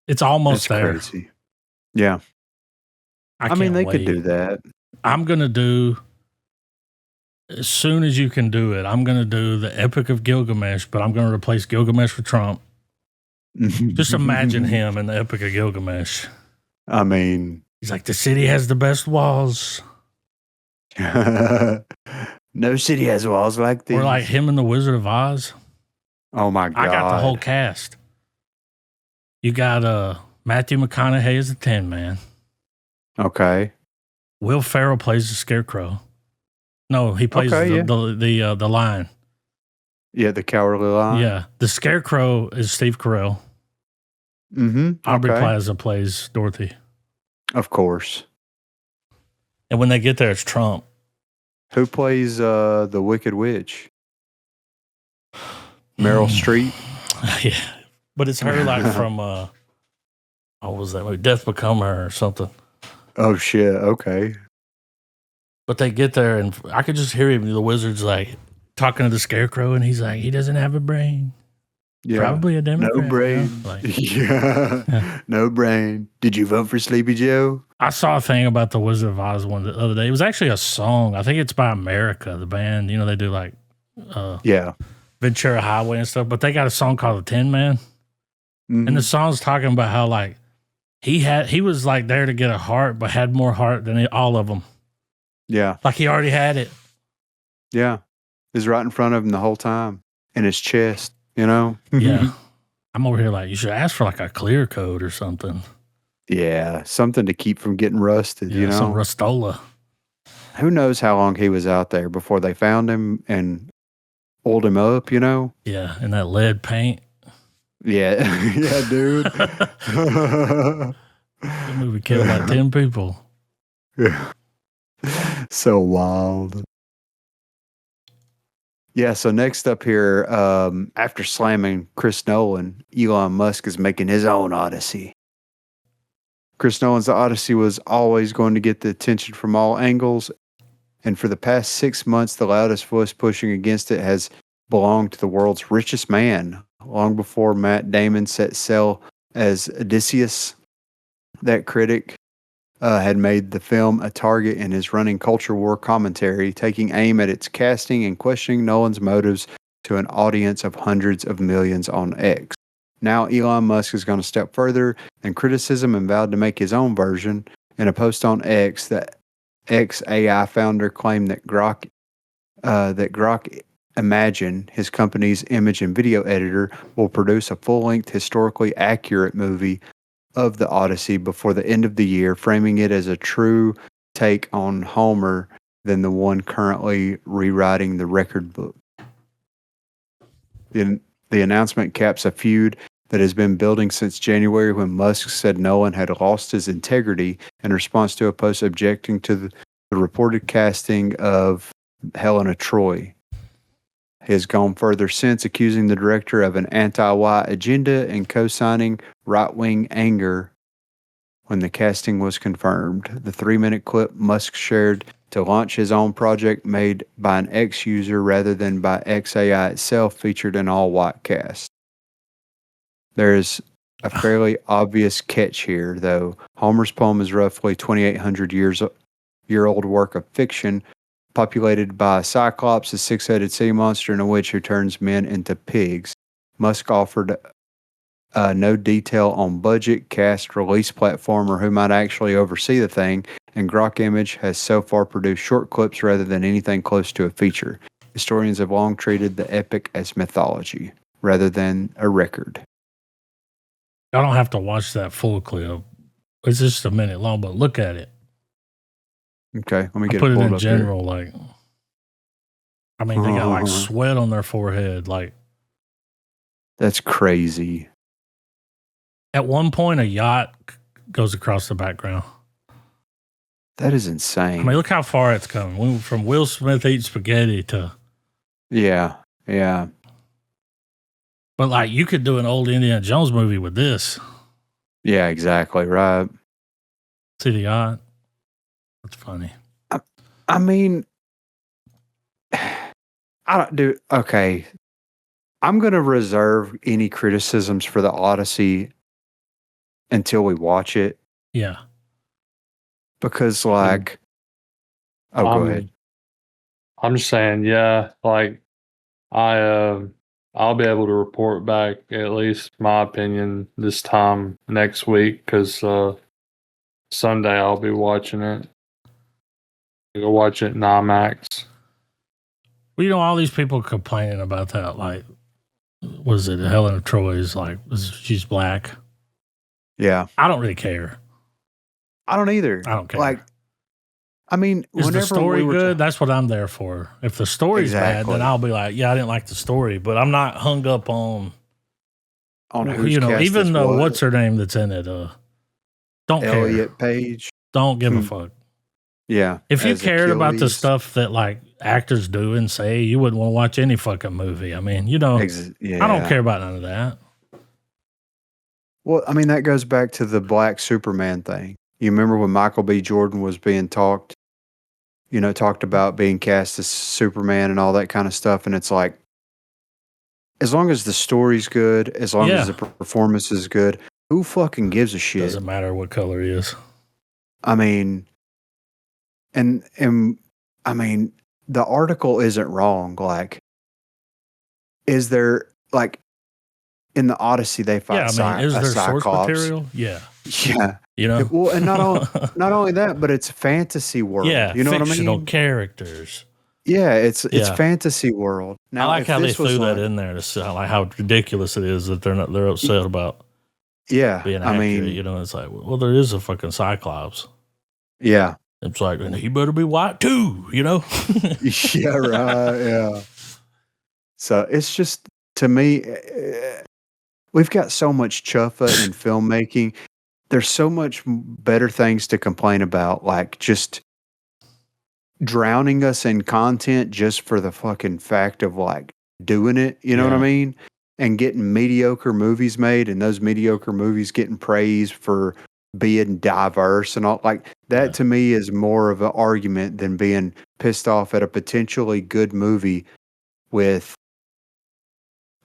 It's almost there. Crazy. Yeah. I mean, they could do that. I'm going to do, as soon as you can do it, I'm going to do the Epic of Gilgamesh, but I'm going to replace Gilgamesh with Trump. Just imagine him in the Epic of Gilgamesh. I mean, he's like, the city has the best walls. No city has walls like these. Or like him in the Wizard of Oz. Oh my God. I got the whole cast. You got Matthew McConaughey as the Tin Man. Okay. Will Ferrell plays the Scarecrow. No, he plays the Lion. Yeah, the Cowardly Lion. Yeah, the Scarecrow is Steve Carell. Aubrey Plaza plays Dorothy. Of course. And when they get there, it's Trump. Who plays the Wicked Witch? Meryl Streep. Yeah, but it's her like from what was that movie? Death Become Her or something. Oh shit! Okay. But they get there, and I could just hear him. The wizard's like talking to the Scarecrow, and he's like, "He doesn't have a brain. Yeah. Probably a Democrat. No brain. You know? Like, yeah. No brain. Did you vote for Sleepy Joe?" I saw a thing about the Wizard of Oz one the other day. It was actually a song. I think it's by America, the band. You know, they do like Ventura Highway and stuff. But they got a song called The Tin Man, and the song's talking about how like he was like there to get a heart, but had more heart than all of them. Yeah, like he already had it. Yeah, it was right in front of him the whole time in his chest. You know. Yeah, I'm over here like you should ask for like a clear code or something. Yeah, something to keep from getting rusted. Yeah, you know, some Rustola. Who knows how long he was out there before they found him and oiled him up? You know. Yeah, and that lead paint. Yeah, yeah, dude. The movie killed like 10 people. Yeah. So wild. Yeah, so next up here, after slamming Chris Nolan, Elon Musk is making his own Odyssey. Chris Nolan's Odyssey was always going to get the attention from all angles, and for the past 6 months, the loudest voice pushing against it has belonged to the world's richest man. Long before Matt Damon set sail as Odysseus, that critic had made the film a target in his running culture war commentary, taking aim at its casting and questioning Nolan's motives to an audience of hundreds of millions on X. Now Elon Musk is going to step further than criticism and vowed to make his own version. In a post on X, the X AI founder claimed that Grok Imagine, his company's image and video editor, will produce a full-length, historically accurate movie of the Odyssey before the end of the year, framing it as a true take on Homer than the one currently rewriting the record book. The announcement caps a feud that has been building since January, when Musk said Nolan had lost his integrity in response to a post objecting to the reported casting of Helena Troy. He has gone further since, accusing the director of an anti-white agenda and co-signing right-wing anger when the casting was confirmed. The 3-minute clip Musk shared to launch his own project, made by an X user rather than by XAI itself, featured an all-white cast. There is a fairly obvious catch here, though. Homer's poem is roughly 2,800-year-old work of fiction, populated by a Cyclops, a six-headed sea monster, and a witch who turns men into pigs. Musk offered no detail on budget, cast, release platform, or who might actually oversee the thing, and Grok Image has so far produced short clips rather than anything close to a feature. Historians have long treated the epic as mythology rather than a record. I don't have to watch that full clip. It's just a minute long, but look at it. Okay, let me get put it in up general. here. Like, I mean, they got like sweat on their forehead. Like, that's crazy. At one point, a yacht goes across the background. That is insane. I mean, look how far it's come. We went from Will Smith eating spaghetti to. Yeah. But like, you could do an old Indiana Jones movie with this. Yeah, exactly. Right. See the yacht? That's funny. I mean, I don't do. Okay. I'm going to reserve any criticisms for the Odyssey until we watch it. Yeah. Because, like, go ahead. I'm just saying, yeah, like, I'll be able to report back at least my opinion this time next week because Sunday I'll be watching it. I'll go watch it in IMAX. Well, you know, all these people complaining about that, like, was it Helen of Troy's, like, she's black? Yeah. I don't really care. I don't either. I don't care. Like, I mean, is the story good? That's what I'm there for. If the story's bad, then I'll be like, yeah, I didn't like the story, but I'm not hung up on who's even what's her name that's in it. Don't care. Elliot Page. Don't give a fuck. Yeah. If you cared about the stuff that like actors do and say, you wouldn't want to watch any fucking movie. I mean, you know, I don't care about none of that. Well, I mean, that goes back to the Black Superman thing. You remember when Michael B. Jordan was being talked about being cast as Superman and all that kind of stuff. And it's like, as long as the story's good, as long as the performance is good, who fucking gives a shit? Doesn't matter what color he is. I mean, and I mean, the article isn't wrong. Like, is there, like, in the Odyssey they fight is there Cyclops. Source material? Yeah. Yeah. You know? Well, and not only that, but it's fantasy world. Yeah, you know what I mean? Fictional characters. Yeah, it's fantasy world. Now, I like how they threw that in there to see like how ridiculous it is that they're upset about being accurate. I mean, you know, it's like, well, there is a fucking Cyclops. Yeah. It's like, and he better be white too, you know? Yeah, right. Yeah. So it's just, to me, we've got so much chuffa in filmmaking. There's so much better things to complain about, like just drowning us in content just for the fucking fact of like doing it. You know what I mean? And getting mediocre movies made, and those mediocre movies getting praised for being diverse and all like that. To me is more of an argument than being pissed off at a potentially good movie with,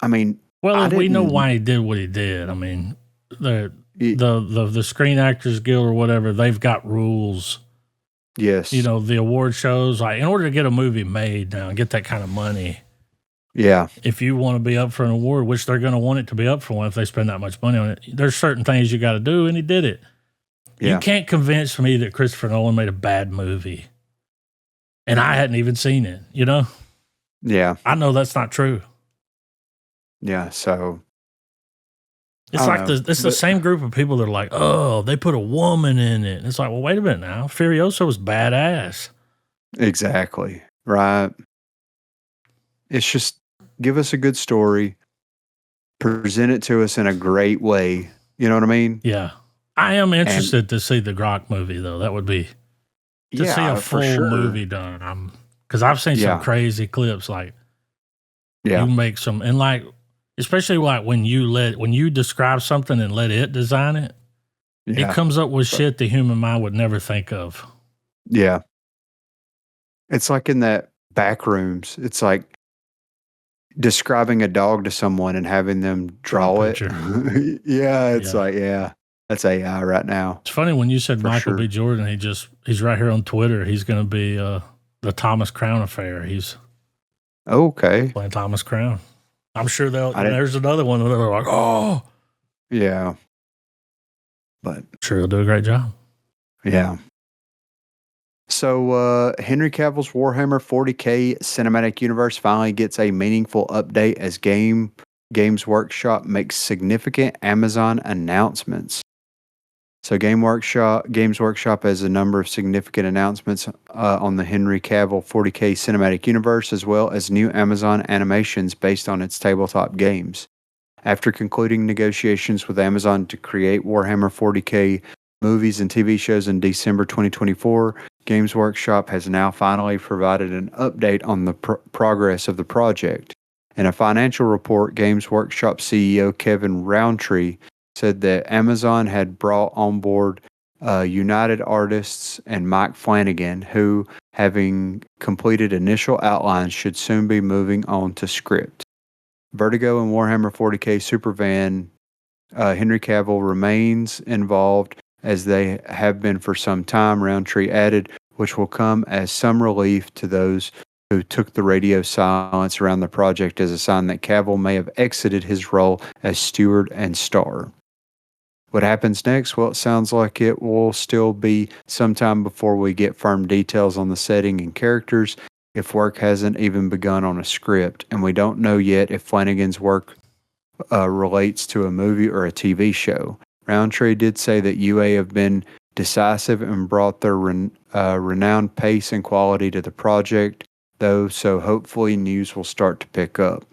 I mean, well, we know why he did what he did. I mean, the Screen Actors Guild or whatever, they've got rules. Yes. You know, the award shows, like, in order to get a movie made now and get that kind of money. Yeah. If you want to be up for an award, which they're going to want it to be up for one if they spend that much money on it, there's certain things you got to do, and he did it. Yeah. You can't convince me that Christopher Nolan made a bad movie. And I hadn't even seen it, you know? Yeah. I know that's not true. Yeah, so it's like the same group of people that are like, oh, they put a woman in it. And it's like, well, wait a minute now. Furiosa was badass. Exactly. Right. It's just give us a good story, present it to us in a great way. You know what I mean? Yeah. I am interested to see the Grok movie, though. That would be to see a full movie done. Because I've seen some crazy clips. Like, you make some, and like, especially like when you describe something and let it design it, it comes up with shit the human mind would never think of. Yeah. It's like in that Backrooms. It's like describing a dog to someone and having them draw it. It's like, that's AI right now. It's funny when you said Michael B. Jordan, he's right here on Twitter. He's going to be the Thomas Crown Affair. He's playing Thomas Crown. I'm sure there's another one where they're like, oh. Yeah. But sure he'll do a great job. Yeah. So Henry Cavill's Warhammer 40K cinematic universe finally gets a meaningful update as Games Workshop makes significant Amazon announcements. So Games Workshop has a number of significant announcements on the Henry Cavill 40K cinematic universe, as well as new Amazon animations based on its tabletop games. After concluding negotiations with Amazon to create Warhammer 40K movies and TV shows in December 2024, Games Workshop has now finally provided an update on the progress of the project. In a financial report, Games Workshop CEO Kevin Roundtree said that Amazon had brought on board United Artists and Mike Flanagan, who, having completed initial outlines, should soon be moving on to script. Vertigo and Warhammer 40K Superfan Henry Cavill remains involved as they have been for some time, Roundtree added, which will come as some relief to those who took the radio silence around the project as a sign that Cavill may have exited his role as steward and star. What happens next? Well, it sounds like it will still be some time before we get firm details on the setting and characters, if work hasn't even begun on a script, and we don't know yet if Flanagan's work relates to a movie or a TV show. Roundtree did say that UA have been decisive and brought their renowned pace and quality to the project, though, so hopefully news will start to pick up.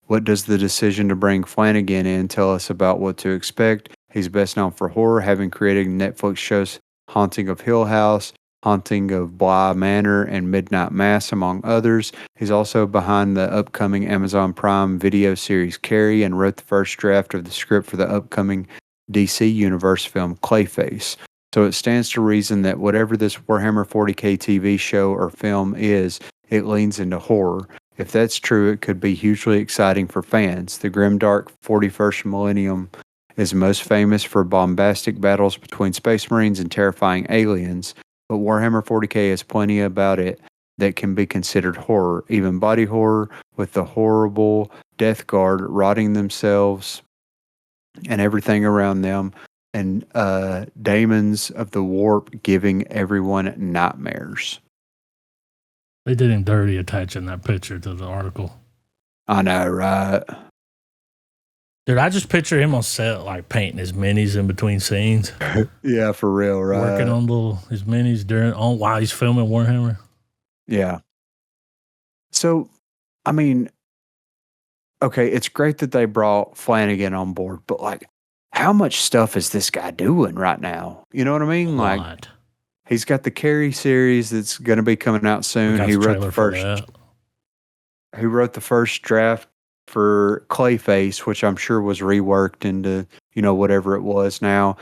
What does the decision to bring Flanagan in tell us about what to expect? He's best known for horror, having created Netflix shows Haunting of Hill House, Haunting of Bly Manor, and Midnight Mass, among others. He's also behind the upcoming Amazon Prime video series Carrie and wrote the first draft of the script for the upcoming DC Universe film Clayface. So it stands to reason that whatever this Warhammer 40K TV show or film is, it leans into horror. If that's true, it could be hugely exciting for fans. The grimdark 41st Millennium is most famous for bombastic battles between space marines and terrifying aliens, but Warhammer 40K has plenty about it that can be considered horror, even body horror, with the horrible Death Guard rotting themselves and everything around them, and daemons of the warp giving everyone nightmares. They did him dirty attaching that picture to the article. I know, right? Dude, I just picture him on set, like painting his minis in between scenes. Yeah, for real, right? Working on his minis while he's filming Warhammer. Yeah. So, I mean, okay, it's great that they brought Flanagan on board, but like, how much stuff is this guy doing right now? You know what I mean? Like, he's got the Carrie series that's going to be coming out soon. He wrote the first draft for Clayface, which I'm sure was reworked into, whatever it was now.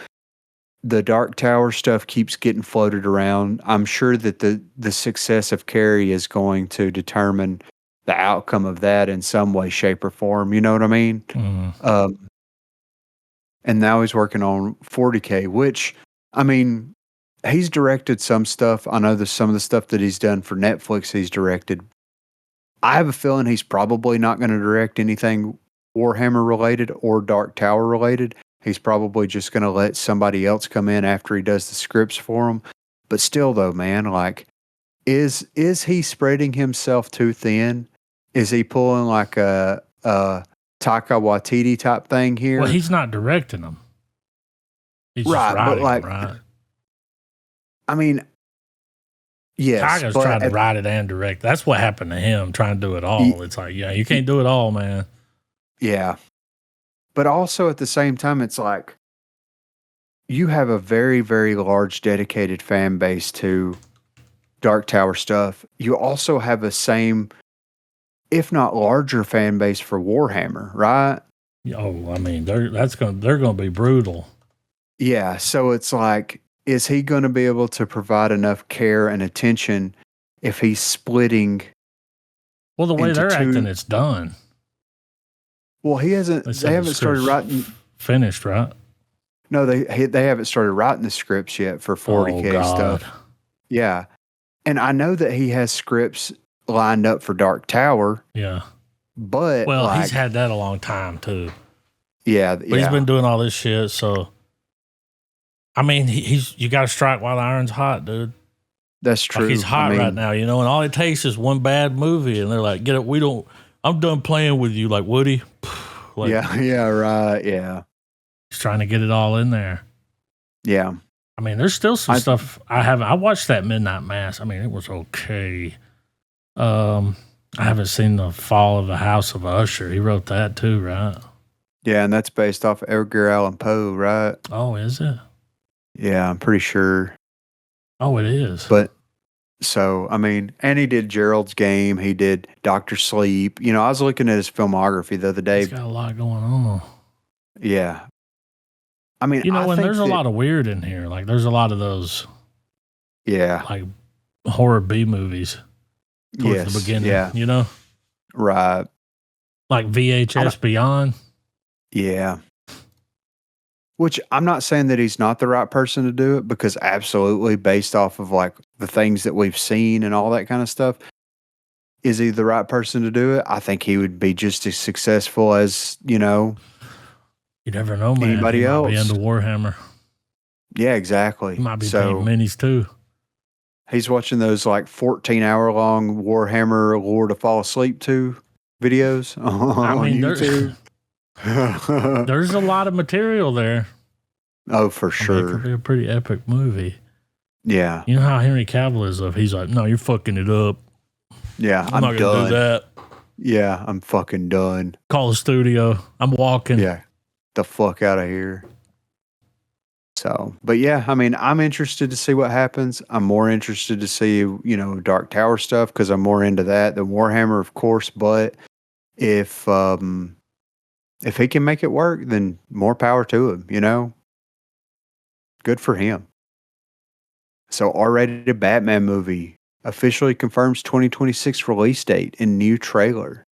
The Dark Tower stuff keeps getting floated around. I'm sure that the success of Carrie is going to determine the outcome of that in some way, shape, or form. You know what I mean? Mm. And now he's working on 40K, which, I mean, he's directed some stuff. I know some of the stuff that he's done for Netflix he's directed. I have a feeling he's probably not going to direct anything Warhammer related or Dark Tower related. He's probably just going to let somebody else come in after he does the scripts for him. But still, though, man, like, is he spreading himself too thin? Is he pulling like a Taika Waititi type thing here? Well, he's not directing them. He's just writing them, right? I mean, yes. Taka's trying to write it and direct. That's what happened to him, trying to do it all. It's like, yeah, you can't do it all, man. Yeah. But also at the same time, it's like you have a very, very large dedicated fan base to Dark Tower stuff. You also have the same, if not larger, fan base for Warhammer, right? Oh, I mean, they're going to be brutal. Yeah. So it's like, is he going to be able to provide enough care and attention if he's splitting? Well, the way they're acting, it's done. Well, they haven't started writing. Finished, right? No, they haven't started writing the scripts yet for 40K stuff. Yeah. And I know that he has scripts lined up for Dark Tower. Yeah. But he's had that a long time too. Yeah. But he's been doing all this shit, so I mean, you got to strike while the iron's hot, dude. That's true. Like he's hot right now, and all it takes is one bad movie, and they're like, "Get it? I'm done playing with you, like Woody." Like, yeah, right, yeah. He's trying to get it all in there. Yeah. I mean, there's still some stuff I watched that Midnight Mass. I mean, it was okay. I haven't seen The Fall of the House of Usher. He wrote that too, right? Yeah, and that's based off Edgar Allan Poe, right? Oh, is it? Yeah, I'm pretty sure. Oh, it is. But so, I mean, and he did Gerald's Game. He did Dr. Sleep. I was looking at his filmography the other day. He's got a lot going on. Yeah. I mean, there's a lot of weird in here. Like, there's a lot of those. Yeah. Like horror B movies towards the beginning. Yeah. Right. Like VHS Beyond? Yeah. Which I'm not saying that he's not the right person to do it, because absolutely, based off of like the things that we've seen and all that kind of stuff, is he the right person to do it? I think he would be just as successful as, you never know, man. Anybody else. Might be into Warhammer. Yeah, exactly. He might be painting minis too. He's watching those like 14-hour long Warhammer Lore to Fall Asleep to videos on YouTube. There's a lot of material there. Oh, for sure. It could be a pretty epic movie. Yeah. You know how Henry Cavill is of? He's like, no, you're fucking it up. Yeah, I'm not going to do that. Yeah, I'm fucking done. Call the studio. I'm walking. Yeah, the fuck out of here. So, but yeah, I mean, I'm interested to see what happens. I'm more interested to see, Dark Tower stuff, because I'm more into that than Warhammer, of course. But if he can make it work, then more power to him, Good for him. So, R-rated Batman movie officially confirms 2026 release date and new trailer.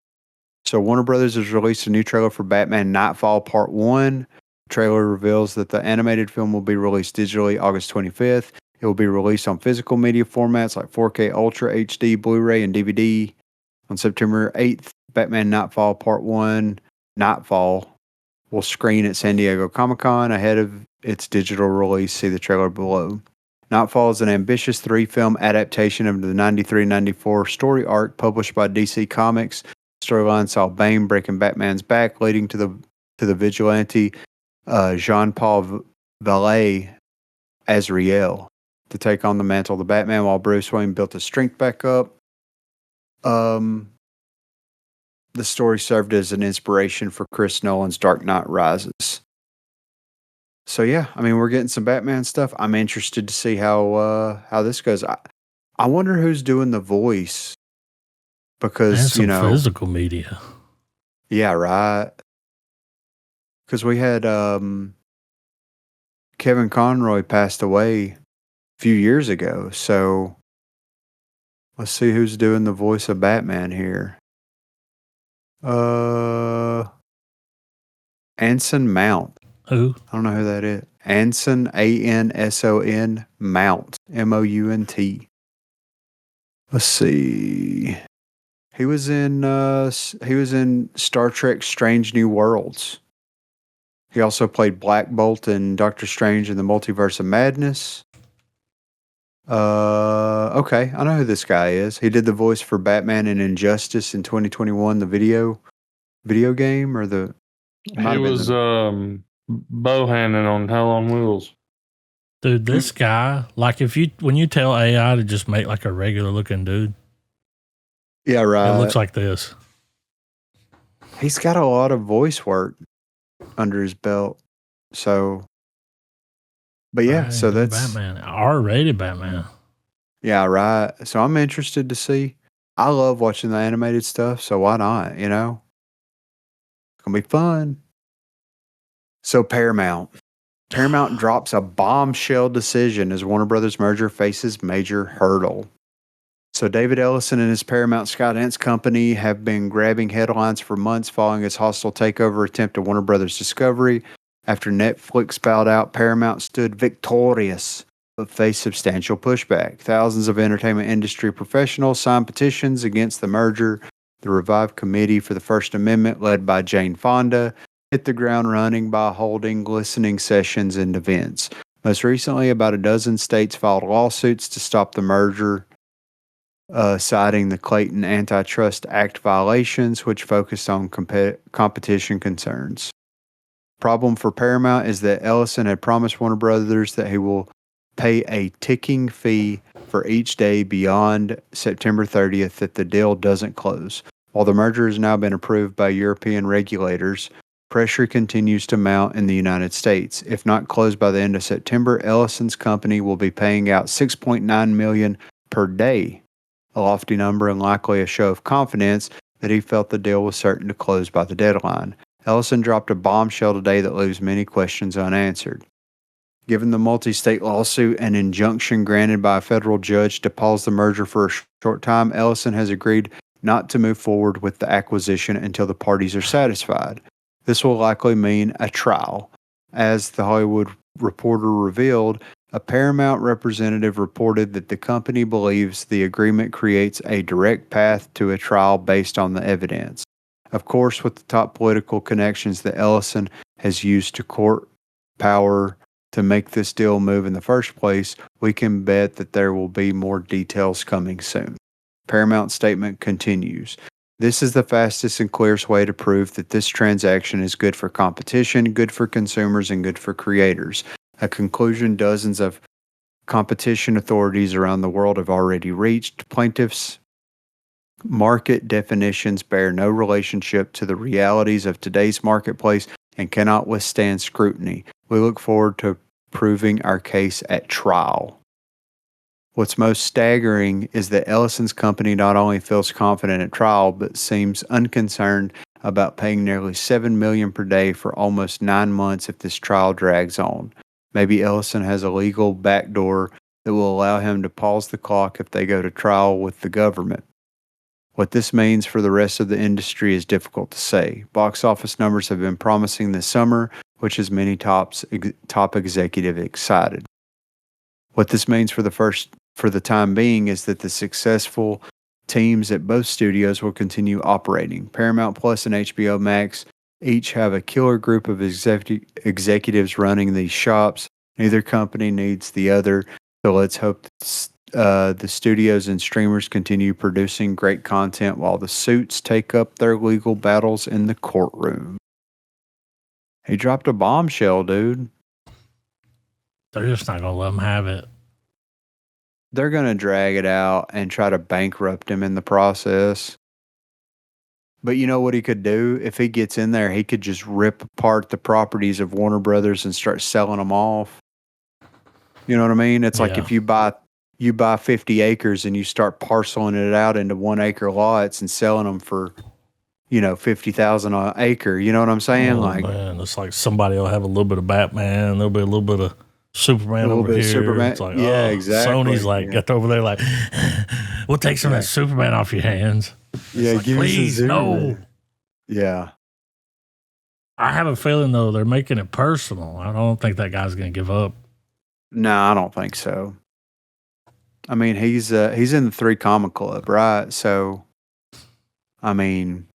So Warner Brothers has released a new trailer for Batman Nightfall Part 1. The trailer reveals that the animated film will be released digitally August 25th. It will be released on physical media formats like 4K Ultra HD, Blu-ray, and DVD. On September 8th, Batman Nightfall Part 1, Nightfall, will screen at San Diego Comic-Con ahead of its digital release. See the trailer below. Nightfall is an ambitious 3-film adaptation of the 93-94 story arc published by DC Comics. The storyline saw Bane breaking Batman's back, leading to the vigilante Jean-Paul Vallée Azrael to take on the mantle of the Batman, while Bruce Wayne built his strength back up. The story served as an inspiration for Chris Nolan's Dark Knight Rises. So yeah, I mean, we're getting some Batman stuff. I'm interested to see how this goes. I wonder who's doing the voice, because physical media. Yeah, right. Because we had Kevin Conroy passed away a few years ago. So let's see who's doing the voice of Batman here. Anson Mount. Who? I don't know who that is. Anson, Anson Mount, Mount. Let's see. He was in Star Trek: Strange New Worlds. He also played Black Bolt in Doctor Strange in the Multiverse of Madness. Okay, I know who this guy is. He did the voice for Batman in Injustice in 2021, the video game, or the. He was Bohannon on Hell on Wheels. Dude, this guy, like when you tell AI to just make like a regular looking dude. Yeah, right. It looks like this. He's got a lot of voice work under his belt. So, but yeah, so that's Batman, R-rated Batman. Yeah, right. So I'm interested to see. I love watching the animated stuff, so why not? It's gonna be fun. So Paramount drops a bombshell decision as Warner Brothers merger faces major hurdle. So David Ellison and his Paramount Skydance company have been grabbing headlines for months following its hostile takeover attempt at Warner Brothers Discovery. After Netflix bowed out, Paramount stood victorious but faced substantial pushback. Thousands of entertainment industry professionals signed petitions against the merger. The revived Committee for the First Amendment, led by Jane Fonda, hit the ground running by holding listening sessions and events. Most recently, about a dozen states filed lawsuits to stop the merger, citing the Clayton Antitrust Act violations, which focused on competition concerns. Problem for Paramount is that Ellison had promised Warner Brothers that he will pay a ticking fee for each day beyond September 30th that the deal doesn't close. While the merger has now been approved by European regulators, pressure continues to mount in the United States. If not closed by the end of September, Ellison's company will be paying out $6.9 million per day, a lofty number and likely a show of confidence that he felt the deal was certain to close by the deadline. Ellison dropped a bombshell today that leaves many questions unanswered. Given the multi-state lawsuit and injunction granted by a federal judge to pause the merger for a short time, Ellison has agreed not to move forward with the acquisition until the parties are satisfied. This will likely mean a trial. As The Hollywood Reporter revealed, a Paramount representative reported that the company believes the agreement creates a direct path to a trial based on the evidence. Of course, with the top political connections that Ellison has used to court power to make this deal move in the first place, we can bet that there will be more details coming soon. Paramount's statement continues. This is the fastest and clearest way to prove that this transaction is good for competition, good for consumers, and good for creators. A conclusion dozens of competition authorities around the world have already reached. Plaintiffs' market definitions bear no relationship to the realities of today's marketplace and cannot withstand scrutiny. We look forward to proving our case at trial. What's most staggering is that Ellison's company not only feels confident at trial, but seems unconcerned about paying nearly $7 million per day for almost 9 months if this trial drags on. Maybe Ellison has a legal backdoor that will allow him to pause the clock if they go to trial with the government. What this means for the rest of the industry is difficult to say. Box office numbers have been promising this summer, which has many top executive excited. What this means for the time being is that the successful teams at both studios will continue operating. Paramount Plus and HBO Max each have a killer group of executives running these shops. Neither company needs the other, so let's hope that the studios and streamers continue producing great content while the suits take up their legal battles in the courtroom. He dropped a bombshell, dude. They're just not going to let him have it. They're going to drag it out and try to bankrupt him in the process. But you know what he could do? If he gets in there, he could just rip apart the properties of Warner Brothers and start selling them off. You know what I mean? It's like if you buy 50 acres and you start parceling it out into 1 acre lots and selling them for, $50,000 an acre. You know what I'm saying? Man, it's like somebody will have a little bit of Batman, there'll be a little bit of Superman over here. Superman. It's like, exactly. Sony's like, got over there like, we'll take some of that Superman off your hands. It's like, please, no. Yeah. I have a feeling, though, they're making it personal. I don't think that guy's going to give up. No, I don't think so. I mean, he's in the 3 Comma Club, right? So, I mean,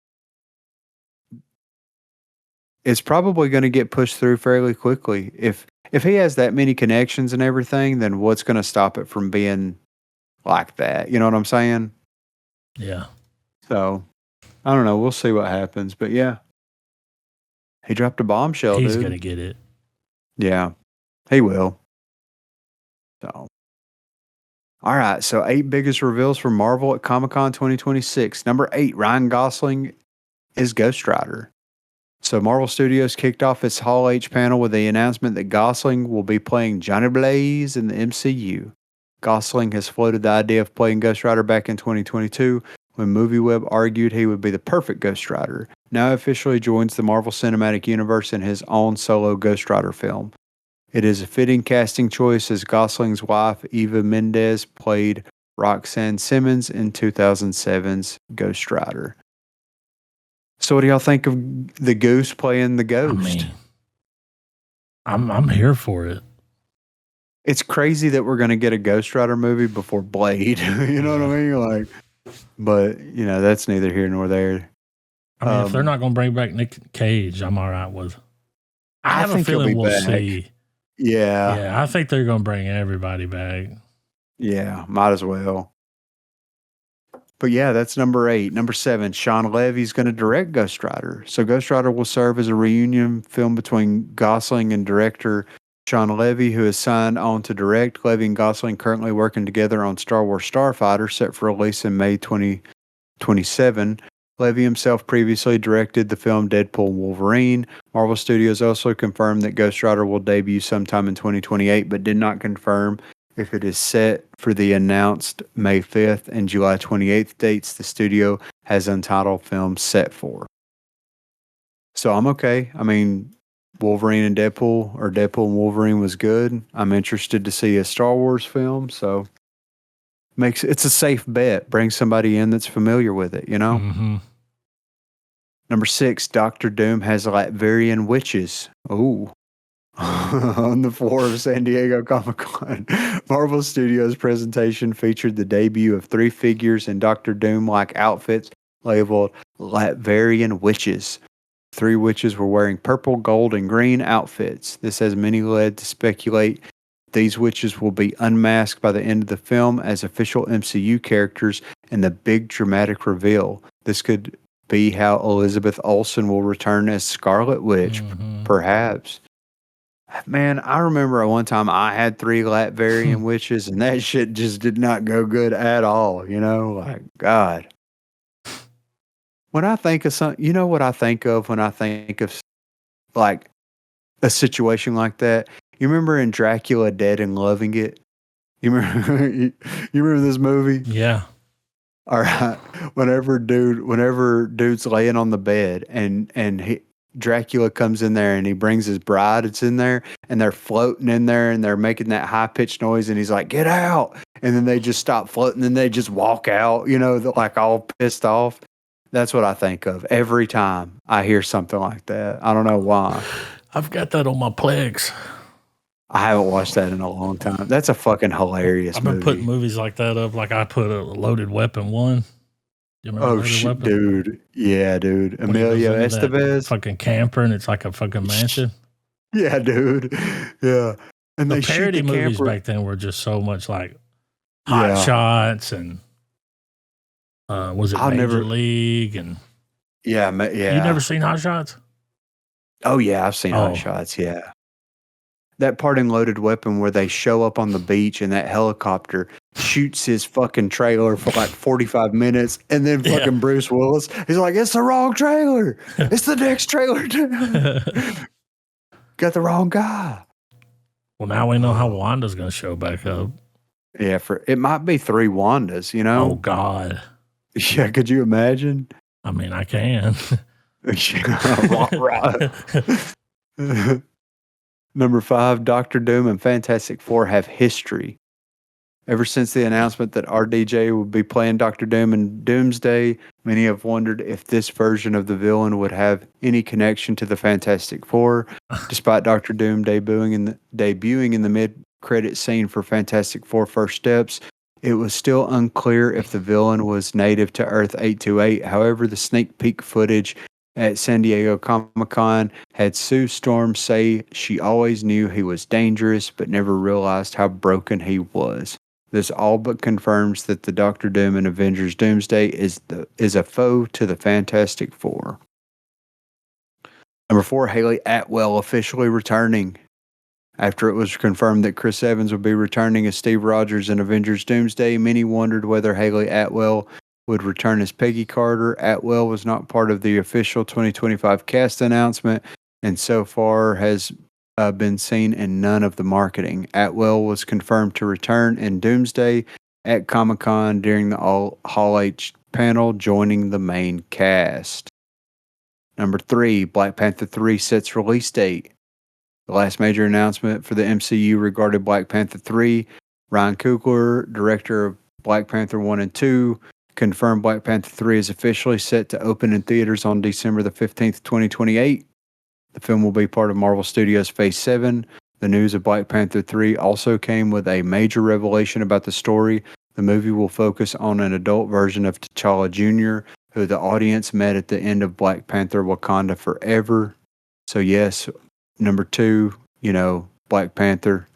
it's probably going to get pushed through fairly quickly. If he has that many connections and everything, then what's going to stop it from being like that? You know what I'm saying? Yeah. So, I don't know. We'll see what happens. But yeah, he dropped a bombshell, He's dude. going to get it. Yeah, he will. So, all right. So, 8 biggest reveals from Marvel at Comic-Con 2026. Number 8, Ryan Gosling is Ghost Rider. So Marvel Studios kicked off its Hall H panel with the announcement that Gosling will be playing Johnny Blaze in the MCU. Gosling has floated the idea of playing Ghost Rider back in 2022 when MovieWeb argued he would be the perfect Ghost Rider. Now officially joins the Marvel Cinematic Universe in his own solo Ghost Rider film. It is a fitting casting choice as Gosling's wife, Eva Mendes, played Roxanne Simmons in 2007's Ghost Rider. So what do y'all think of the Goose playing the Ghost? I mean, I'm here for it. It's crazy that we're going to get a Ghost Rider movie before Blade. You know what I mean? But that's neither here nor there. I mean, if they're not going to bring back Nick Cage, I'm all right with it. I have a feeling we'll see. Yeah, I think they're going to bring everybody back. Yeah, might as well. But yeah, that's number 8. Number 7, Sean Levy's going to direct Ghost Rider. So Ghost Rider will serve as a reunion film between Gosling and director Sean Levy, who is signed on to direct. Levy and Gosling currently working together on Star Wars Starfighter, set for release in May 2027. Levy himself previously directed the film Deadpool and Wolverine. Marvel Studios also confirmed that Ghost Rider will debut sometime in 2028, but did not confirm if it is set for the announced May 5th and July 28th dates the studio has untitled films set for. So I'm okay. I mean, Wolverine and Deadpool, or Deadpool and Wolverine was good. I'm interested to see a Star Wars film. So It's a safe bet. Bring somebody in that's familiar with it, you know? Mm-hmm. Number 6, Doctor Doom has Latvian witches. Ooh. On the floor of San Diego Comic-Con, Marvel Studios presentation featured the debut of 3 figures in Doctor Doom-like outfits labeled Latvian witches. 3 witches were wearing purple, gold, and green outfits. This has many led to speculate these witches will be unmasked by the end of the film as official MCU characters in the big dramatic reveal. This could be how Elizabeth Olsen will return as Scarlet Witch, perhaps. Man, I remember at one time I had 3 Latvian witches, and that shit just did not go good at all. You know, like, God. When I think of something, you know what I think of when I think of like a situation like that? You remember in Dracula Dead and Loving It? You remember, you remember this movie? Yeah. All right. Whenever dude's laying on the bed and Dracula comes in there and he brings his bride, it's in there, and they're floating in there and they're making that high pitched noise, and he's like, "Get out!" And then they just stop floating and they just walk out, you know, like all pissed off. That's what I think of every time I hear something like that. I don't know why. I've got that on my Plex. I haven't watched that in a long time. That's a fucking hilarious movie. I've been putting movies like that up. Like I put a Loaded Weapon 1. You remember Oh, shit, dude. Yeah, dude. Emilio Estevez. Fucking camper, and it's like a fucking mansion. Yeah, dude. Yeah. And the parody movies back then were just so much like Hot Shots and was it Major League? And yeah. You never seen Hot Shots? Oh, yeah. I've seen Hot Shots. Yeah. That part in Loaded Weapon where they show up on the beach and that helicopter shoots his fucking trailer for like 45 minutes, and then fucking Bruce Willis, he's like, "It's the wrong trailer. It's the next trailer. Got the wrong guy." Well, now we know how Wanda's going to show back up. Yeah, it might be 3 Wandas, you know? Oh, God. Yeah, could you imagine? I mean, I can. Number 5, Doctor Doom and Fantastic Four have history. Ever since the announcement that RDJ would be playing Doctor Doom in Doomsday, many have wondered if this version of the villain would have any connection to the Fantastic Four. Despite Doctor Doom debuting in the mid-credit scene for Fantastic Four First Steps, it was still unclear if the villain was native to Earth 828. However, the sneak peek footage at San Diego Comic-Con had Sue Storm say she always knew he was dangerous, but never realized how broken he was. This all but confirms that the Doctor Doom in Avengers Doomsday is a foe to the Fantastic Four. Number 4, Haley Atwell officially returning. After it was confirmed that Chris Evans would be returning as Steve Rogers in Avengers Doomsday, many wondered whether Haley Atwell would return as Peggy Carter. Atwell was not part of the official 2025 cast announcement, and so far has been seen in none of the marketing. Atwell was confirmed to return in Doomsday at Comic-Con during the Hall H panel, joining the main cast. Number 3, Black Panther 3 sets release date. The last major announcement for the MCU regarded Black Panther 3. Ryan Coogler, director of Black Panther 1 and 2, confirmed Black Panther 3 is officially set to open in theaters on December the 15th, 2028. The film will be part of Marvel Studios Phase 7. The news of Black Panther 3 also came with a major revelation about the story. The movie will focus on an adult version of T'Challa Jr., who the audience met at the end of Black Panther Wakanda Forever. So yes, number 2, Black Panther.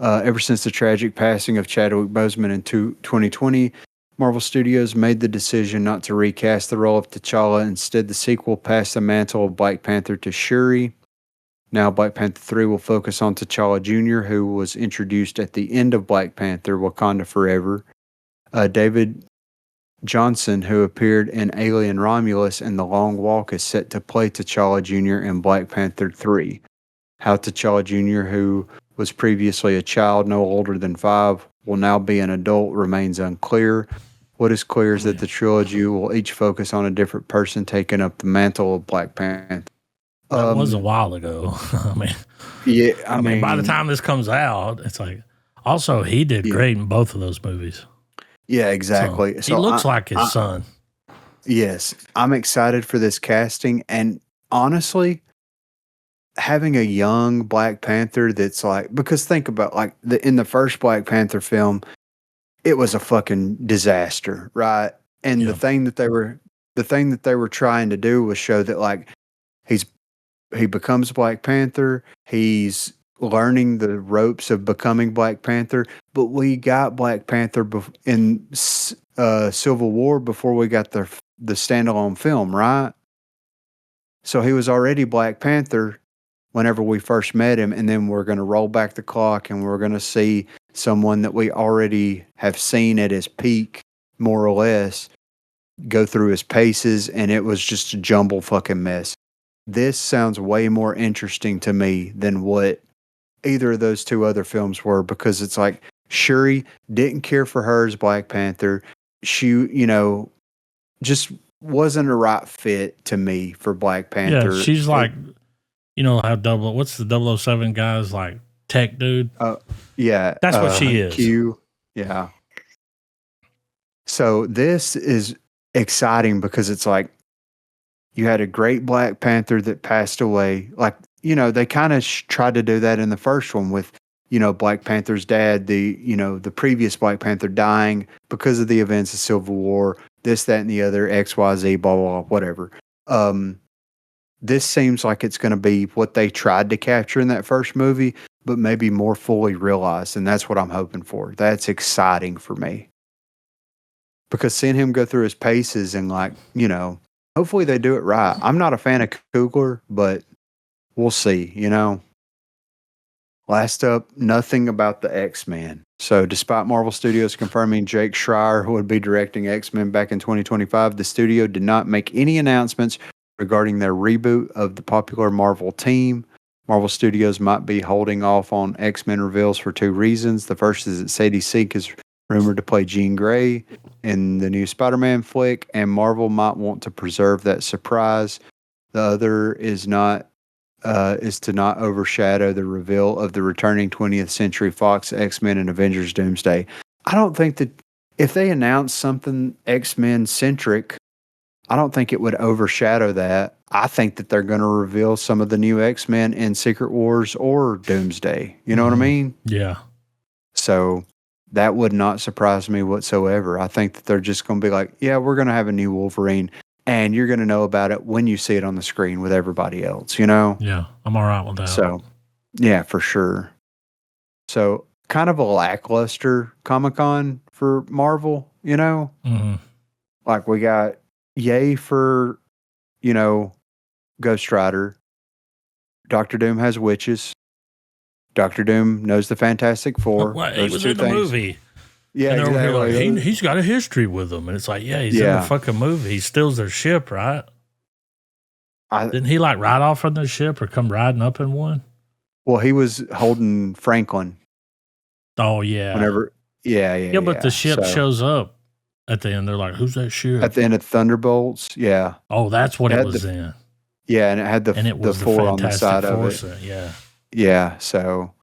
Ever since the tragic passing of Chadwick Boseman in 2020, Marvel Studios made the decision not to recast the role of T'Challa. Instead, the sequel passed the mantle of Black Panther to Shuri. Now, Black Panther 3 will focus on T'Challa Jr., who was introduced at the end of Black Panther Wakanda Forever. David Johnson, who appeared in Alien Romulus and The Long Walk, is set to play T'Challa Jr. in Black Panther 3. How T'Challa Jr., who was previously a child no older than 5, will now be an adult remains unclear. What is clear is that the trilogy will each focus on a different person taking up the mantle of Black Panther. That was a while ago. I mean, by the time this comes out, it's like, also, he did great in both of those movies. Yeah, exactly. So he looks like his son. Yes, I'm excited for this casting, and honestly, having a young Black Panther that's like, because think about like in the first Black Panther film, it was a fucking disaster, right? And the thing that they were trying to do was show that like he becomes Black Panther, he's learning the ropes of becoming Black Panther, but we got Black Panther in Civil War before we got the standalone film, right? So he was already Black Panther whenever we first met him, and then we're going to roll back the clock and we're going to see someone that we already have seen at his peak, more or less, go through his paces, and it was just a jumble fucking mess. This sounds way more interesting to me than what either of those two other films were, because it's like Shuri didn't care for her as Black Panther. She, just wasn't a right fit to me for Black Panther. Yeah, she's like, how what's the 007 guy's like tech dude? Yeah. That's what she is. Q. Yeah. So this is exciting because it's like you had a great Black Panther that passed away. Like, they kind of tried to do that in the first one with, Black Panther's dad, the previous Black Panther dying because of the events of Civil War, this, that, and the other, XYZ, blah, blah, blah, whatever. This seems like it's going to be what they tried to capture in that first movie, but maybe more fully realized. And that's what I'm hoping for. That's exciting for me. Because seeing him go through his paces and hopefully they do it right. I'm not a fan of Coogler, but we'll see, Last up, nothing about the X-Men. So despite Marvel Studios confirming Jake Schreier would be directing X-Men back in 2025, the studio did not make any announcements regarding their reboot of the popular Marvel team. Marvel Studios might be holding off on X-Men reveals for two reasons. The first is that Sadie Sink is rumored to play Jean Grey in the new Spider-Man flick, and Marvel might want to preserve that surprise. The other is to not overshadow the reveal of the returning 20th Century Fox X-Men and Avengers Doomsday. I don't think that if they announce something X-Men centric, I don't think it would overshadow that. I think that they're going to reveal some of the new X-Men in Secret Wars or Doomsday. You know what I mean? Yeah. So that would not surprise me whatsoever. I think that they're just going to be like, yeah, we're going to have a new Wolverine, and you're going to know about it when you see it on the screen with everybody else, Yeah, I'm all right with that. So, yeah, for sure. So, kind of a lackluster Comic-Con for Marvel, Mm-hmm. Like, we got yay for, Ghost Rider. Doctor Doom has witches. Doctor Doom knows the Fantastic Four. Well, he was in the movie. Yeah, and exactly. Like, he's got a history with them. And it's like, yeah, he's in the fucking movie. He steals their ship, right? Didn't he ride off from their ship or come riding up in one? Well, he was holding Franklin. Oh, yeah. Whenever, yeah. But the ship shows up at the end. They're like, who's that ship? At the end of Thunderbolts, yeah. Oh, that's what it was in. Yeah, and it had the four on the side of it. Yeah. Yeah, so...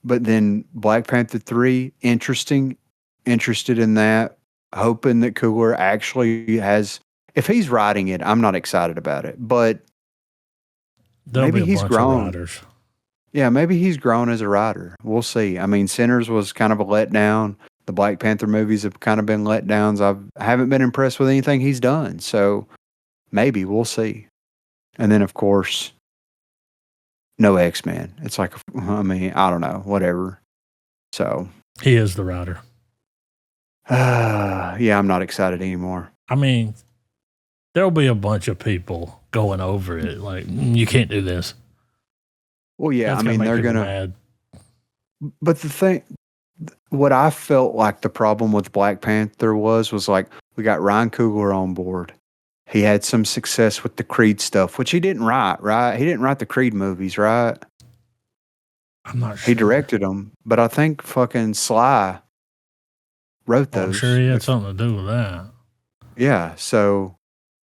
But then Black Panther 3, interested in that, hoping that Coogler actually has, if he's writing it, I'm not excited about it, but maybe he's grown. Yeah, maybe he's grown as a writer. We'll see. I mean, Sinners was kind of a letdown. The Black Panther movies have kind of been letdowns. I haven't been impressed with anything he's done, so maybe we'll see. And then, of course, no X-Men. It's like, I mean, I don't know, whatever. So he is the writer. Yeah, I'm not excited anymore. I mean, there'll be a bunch of people going over it. Like, you can't do this. Well, yeah, I mean, they're going to. But the thing, what I felt like the problem with Black Panther was like, we got Ryan Coogler on board. He had some success with the Creed stuff, which he didn't write, right? He didn't write the Creed movies, right? I'm not sure. He directed them, but I think fucking Sly wrote those. I'm sure he had something to do with that. Yeah, so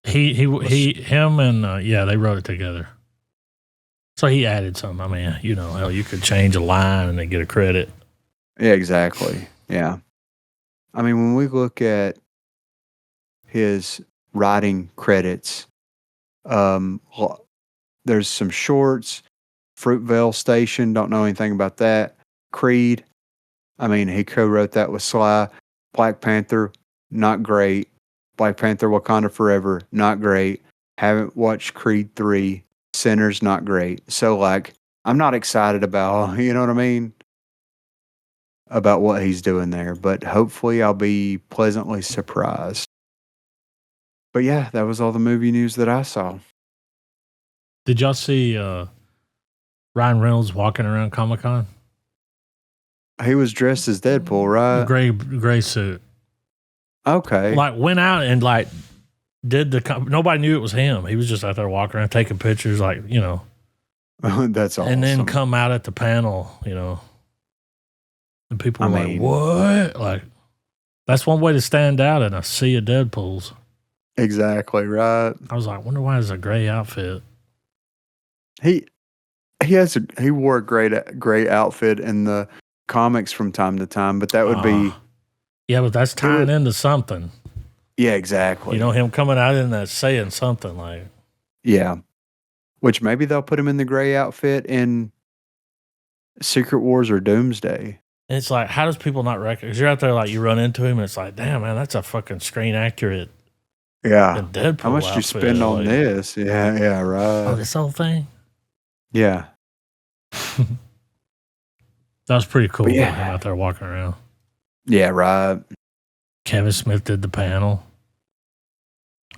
him and they wrote it together. So he added some. I mean, hell, you could change a line and then get a credit. Yeah, exactly. Yeah. I mean, when we look at his writing credits, there's some shorts. Fruitvale Station, don't know anything about that. Creed, I mean, he co-wrote that with Sly. Black Panther, not great. Black Panther Wakanda Forever, not great. Haven't watched Creed 3. Sinners, not great. So, like, I'm not excited about, you know what I mean? About what he's doing there. But hopefully I'll be pleasantly surprised. But yeah, that was all the movie news that I saw. Did y'all see Ryan Reynolds walking around Comic-Con? He was dressed as Deadpool, right? Gray suit. Okay. Like went out and like did nobody knew it was him. He was just out there walking around taking pictures, like, you know. That's awesome. And then come out at the panel, you know. And people were like, what? Like, that's one way to stand out in a sea of Deadpools. Exactly, right. I was like, wonder why there's a gray outfit. He wore a great outfit in the comics from time to time, but that would be but that's tying into something. Yeah, exactly. You know, him coming out in that saying something like, yeah, which maybe they'll put him in the gray outfit in Secret Wars or Doomsday. And it's like, how does people not recognize? You're out there, like, you run into him, and it's like, damn, man, that's a fucking screen accurate. Yeah. Deadpool how much do you spend on this? Yeah, right. Oh, this whole thing? Yeah. That was pretty cool. Yeah. Him out there walking around. Yeah, right. Kevin Smith did the panel.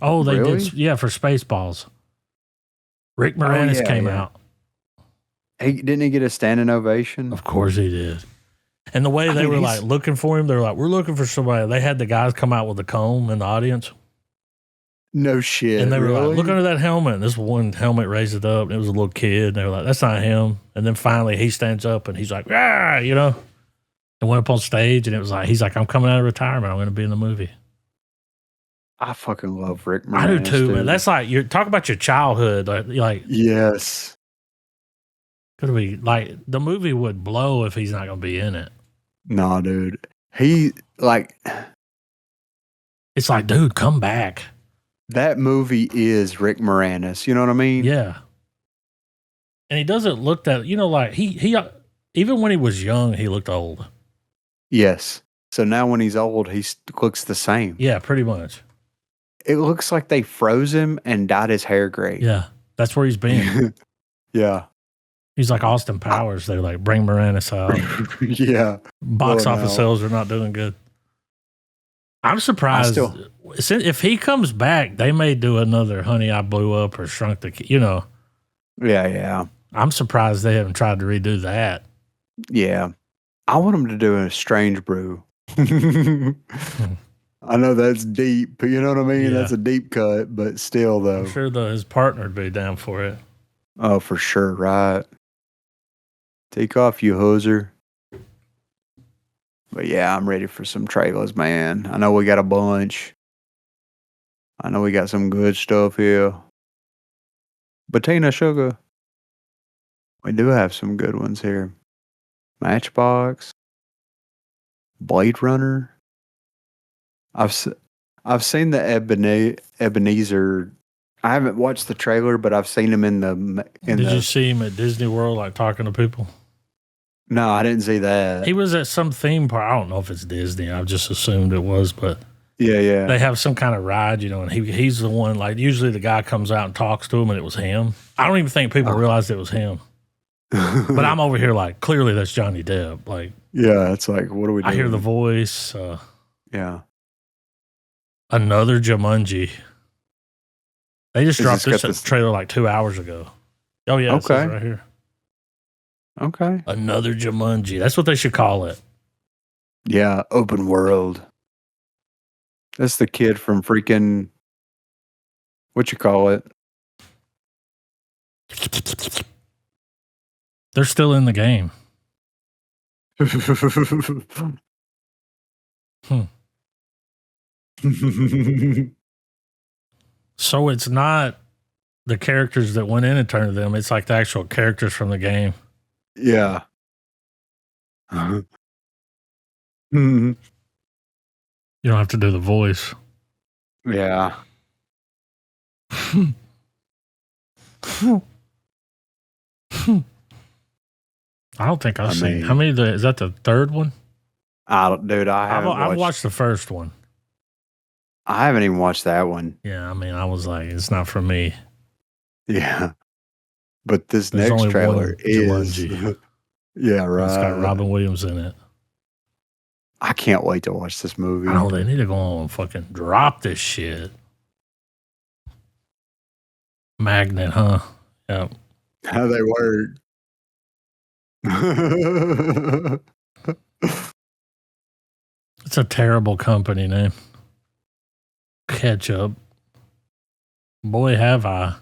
Oh, they did. Yeah, for Spaceballs. Rick Moranis came out. Didn't he get a standing ovation? Of course he did. And the way they were like looking for him, they were like, we're looking for somebody. They had the guys come out with a comb in the audience. No shit. And they were like, look under that helmet. And this one helmet raised it up. And it was a little kid. And they were like, that's not him. And then finally he stands up and he's like, ah, you know, and went up on stage. And it was like, he's like, I'm coming out of retirement. I'm going to be in the movie. I fucking love Rick Moranis. I do too, man. That's like, you're talking about your childhood. Like, yes. Could be like, the movie would blow if he's not going to be in it. Nah, dude. He, like, it's like, dude, come back. That movie is Rick Moranis. You know what I mean? Yeah. And he doesn't look that, you know, like he even when he was young, he looked old. Yes. So now when he's old, he looks the same. Yeah, pretty much. It looks like they froze him and dyed his hair gray. Yeah. That's where he's been. Yeah. He's like Austin Powers. They're like, bring Moranis out. Yeah. Box office sales are not doing good. I'm surprised. If he comes back, they may do another Honey, I Blew Up or Shrunk the Kid, you know. Yeah. I'm surprised they haven't tried to redo that. Yeah. I want him to do a Strange Brew. I know that's deep. You know what I mean? Yeah. That's a deep cut, but still, though. I'm sure his partner would be down for it. Oh, for sure, right. Take off, you hoser. But yeah, I'm ready for some trailers, man. I know we got a bunch. I know we got some good stuff here. Bettina Sugar. We do have some good ones here. Matchbox. Blade Runner. I've seen the Ebenezer. I haven't watched the trailer, but I've seen him in the. Did you see him at Disney World, like talking to people? No, I didn't see that. He was at some theme park. I don't know if it's Disney. I've just assumed it was, but yeah. They have some kind of ride, you know, and he's the one. Like usually, the guy comes out and talks to him, and it was him. I don't even think people realized it was him. But I'm over here like, clearly that's Johnny Depp. Like, yeah, it's like, what are we doing? I hear the voice. Yeah. Another Jumanji. They just dropped this trailer like 2 hours ago. Oh, yeah. Okay. It right here. Okay. Another Jumanji. That's what they should call it. Yeah. Open world. That's the kid from freaking, what you call it? They're still in the game. So it's not the characters that went in and turned to them. It's like the actual characters from the game. Yeah. Mm-hmm. You don't have to do the voice. Yeah. I don't think I've seen. How many? Is that the third one? Dude, I've watched the first one. I haven't even watched that one. Yeah, I mean, I was like, it's not for me. Yeah, but this next trailer is. Yeah, right. It's got Robin Williams in it. I can't wait to watch this movie. Oh, they need to go on and fucking drop this shit. Magnet, huh? Yep. How they work. It's a terrible company name. Ketchup. Boy, have I.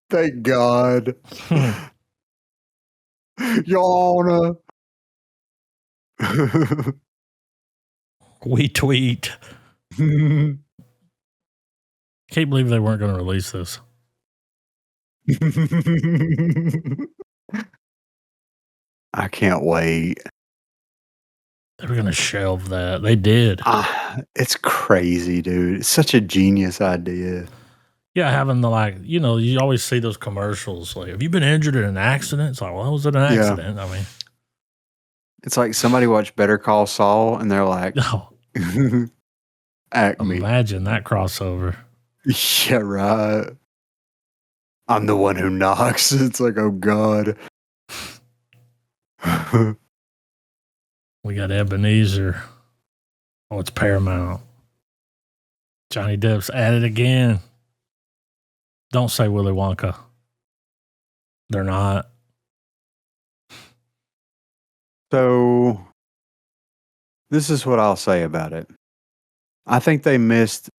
Thank God. Your Honor. We tweet. Can't believe they weren't going to release this. I can't wait. They were going to shelve that. They did. It's crazy, dude. It's such a genius idea. Yeah, having the you always see those commercials. Like, have you been injured in an accident? It's like, well, was it an accident? I mean, it's like somebody watched Better Call Saul and they're like, oh, imagine that crossover. Yeah, right. I'm the one who knocks. It's like, oh God. We got Ebenezer. Oh, it's Paramount. Johnny Depp's at it again. Don't say Willy Wonka. They're not. So, this is what I'll say about it. I think they missed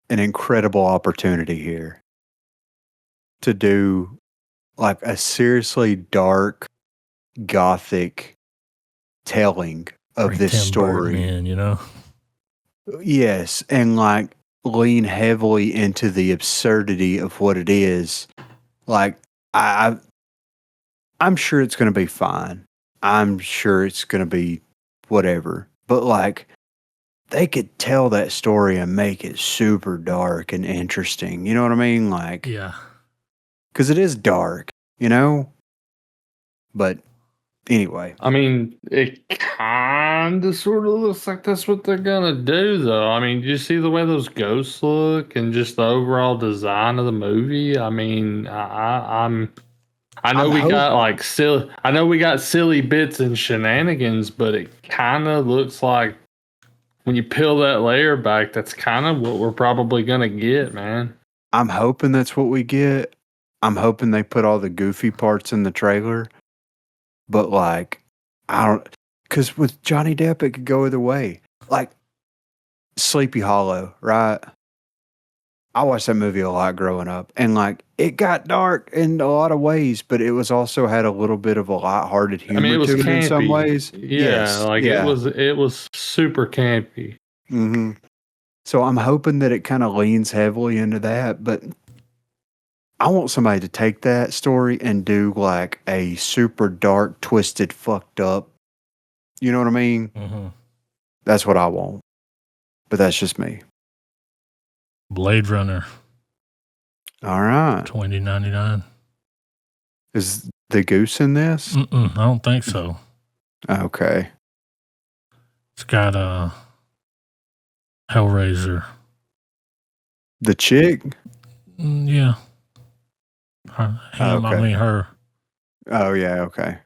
an incredible opportunity here to do like a seriously dark, gothic telling of this story. Burton in, Yes, and like lean heavily into the absurdity of what it is. Like I'm sure it's going to be fine. I'm sure it's going to be whatever. But like they could tell that story and make it super dark and interesting. You know what I mean? Like, yeah, because it is dark, But anyway, I mean, it kind of sort of looks like that's what they're gonna do, though. I mean, do you see the way those ghosts look and just the overall design of the movie? I mean, I know we got silly bits and shenanigans, but it kind of looks like when you peel that layer back, that's kind of what we're probably gonna get, man. I'm hoping that's what we get. I'm hoping they put all the goofy parts in the trailer. But like, because with Johnny Depp, it could go either way. Like Sleepy Hollow, right? I watched that movie a lot growing up, and like it got dark in a lot of ways, but it was also had a little bit of a lighthearted humor it was to it campy. in some ways. It was super campy. Mm-hmm. So I'm hoping that it kind of leans heavily into that, but I want somebody to take that story and do like a super dark, twisted, fucked up. You know what I mean? Mm-hmm. That's what I want. But that's just me. Blade Runner. All right. 2099. Is the goose in this? I don't think so. Okay. It's got Hellraiser. The chick? Yeah. Him, okay. I mean her. Oh, yeah, okay.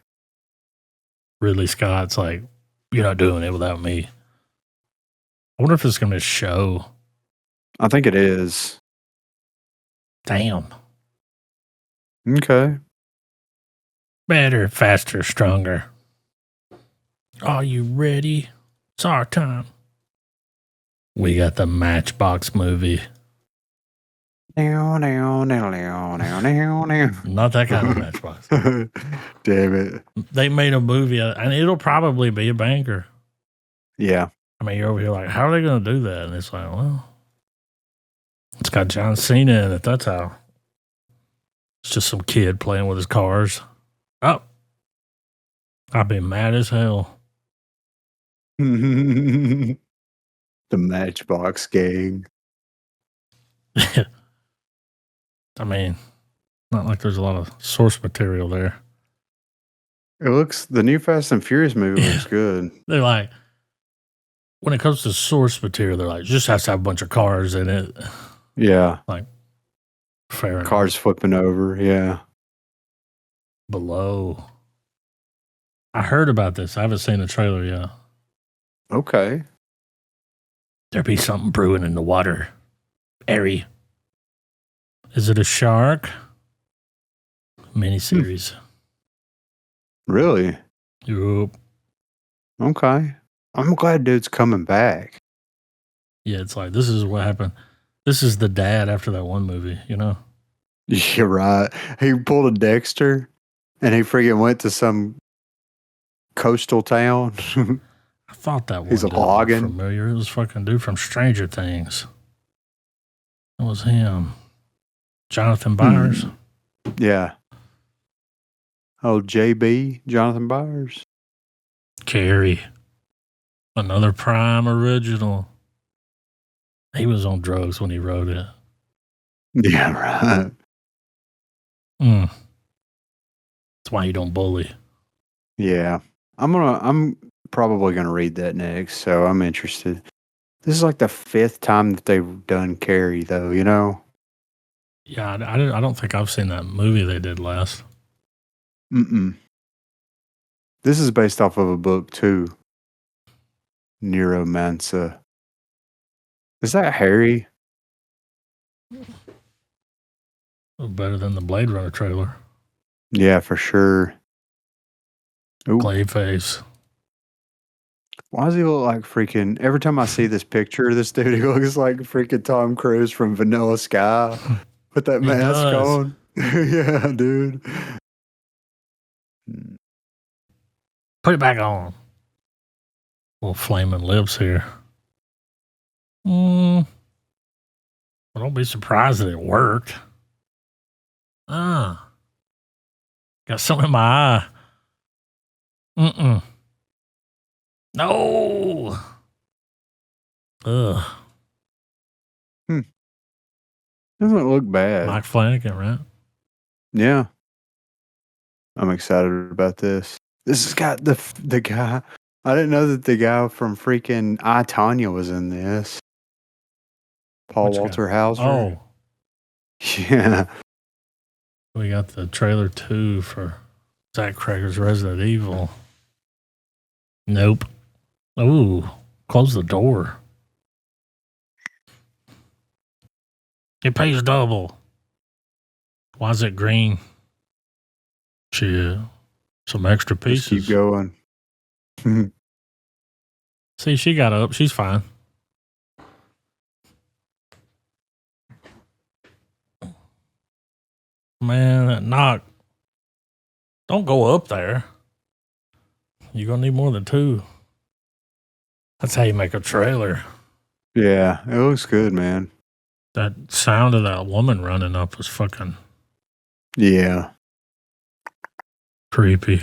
Ridley Scott's like, you're not doing it without me. I wonder if it's going to be a show. I think it is. Damn. Okay. Better, faster, stronger. Are you ready? It's our time. We got the Matchbox movie. Not that kind of Matchbox. Damn it. They made a movie, and it'll probably be a banger. Yeah. I mean, you're over here like, how are they going to do that? And it's like, well, it's got John Cena in it. That's how. It's just some kid playing with his cars. Oh, I'd be mad as hell. The Matchbox Gang. I mean, not like there's a lot of source material there. The new Fast and Furious movie looks good. They're like, when it comes to source material, they're like, just has to have a bunch of cars in it. Yeah. Like, fair enough. Cars flipping over, yeah. Below. I heard about this. I haven't seen the trailer yet. Okay. There be something brewing in the water. Airy. Is it a shark? Miniseries. Really? Yup. Okay. I'm glad dude's coming back. Yeah, it's like, this is what happened. This is the dad after that one movie, you know? You're right. He pulled a Dexter and he freaking went to some coastal town. I thought that one He's logging. familiar. It was fucking dude from Stranger Things. It was him. Jonathan Byers. Yeah. Oh, JB, Jonathan Byers. Carrie. Another Prime original. He was on drugs when he wrote it. Yeah, right. That's why you don't bully. Yeah. I'm probably gonna read that next, so I'm interested. This is like the 5th time that they've done Carrie, though, you know? Yeah, I don't think I've seen that movie they did last. This is based off of a book, too. Neuromancer. Is that Harry? Better than the Blade Runner trailer. Yeah, for sure. Ooh. Clayface. Why does he look like freaking... Every time I see this picture of this dude, he looks like freaking Tom Cruise from Vanilla Sky with that mask on. Yeah, dude. Put it back on. Little flaming lips here. Well, don't be surprised that it worked. Got something in my eye. No. Ugh. Doesn't look bad. Mike Flanagan, right? Yeah. I'm excited about this. This has got the guy. I didn't know that the guy from freaking I, Tonya was in this. Paul Walter Hauser. Oh. Yeah. We got the trailer 2 for Zach Cregger's Resident Evil. Nope. Ooh, close the door. It pays double. Why is it green? Shit. Some extra pieces. Just keep going. See, she got up. She's fine. Man, that knock. Don't go up there. You're going to need more than 2. That's how you make a trailer. Yeah, it looks good, man. That sound of that woman running up was fucking... Yeah. Creepy.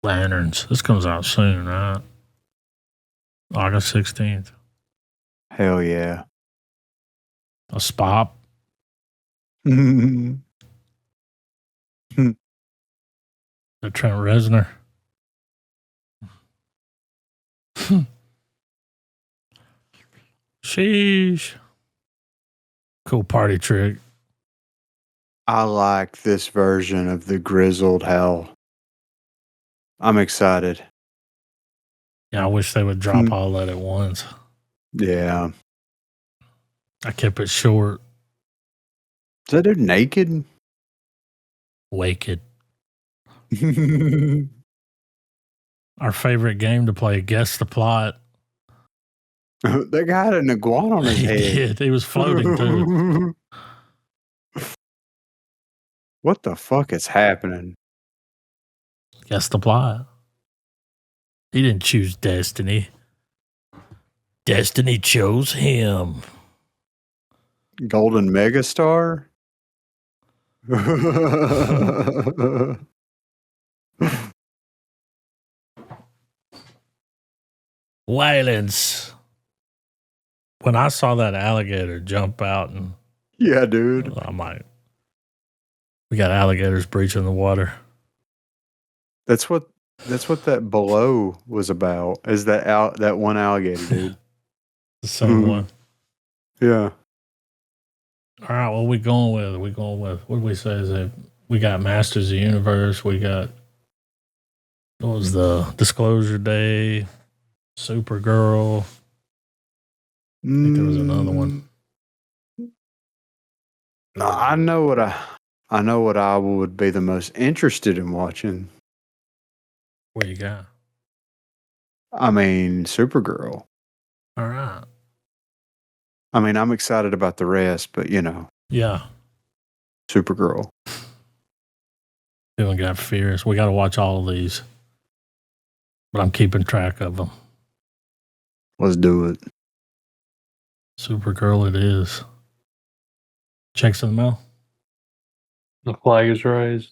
Lanterns. This comes out soon, right? August 16th. Hell yeah. A spot. The Trent Reznor. Sheesh. Cool party trick. I like this version of the grizzled hell. I'm excited. Yeah, I wish they would drop all that at once. Yeah. I kept it short. Is that dude naked? Waked. Our favorite game to play, Guess the Plot. That guy had an iguana on his head. He did. He was floating too. What the fuck is happening? Guess the Plot. He didn't choose destiny. Destiny chose him. Golden Megastar? Violence. When I saw that alligator jump out and yeah, dude. I'm like, we got alligators breaching the water. That's what that below was about. Is that one alligator, dude? The same one. Yeah. All right, what are we going with? What did we say? Is it we got Masters of the Universe, we got what was the Disclosure Day, Supergirl. I think there was another one. I know what I would be the most interested in watching. What you got? I mean, Supergirl. All right. I mean, I'm excited about the rest, but Yeah. Supergirl. Feeling got fierce. We got to watch all of these, but I'm keeping track of them. Let's do it. Supergirl, it is. Checks in the mail. The flag is raised.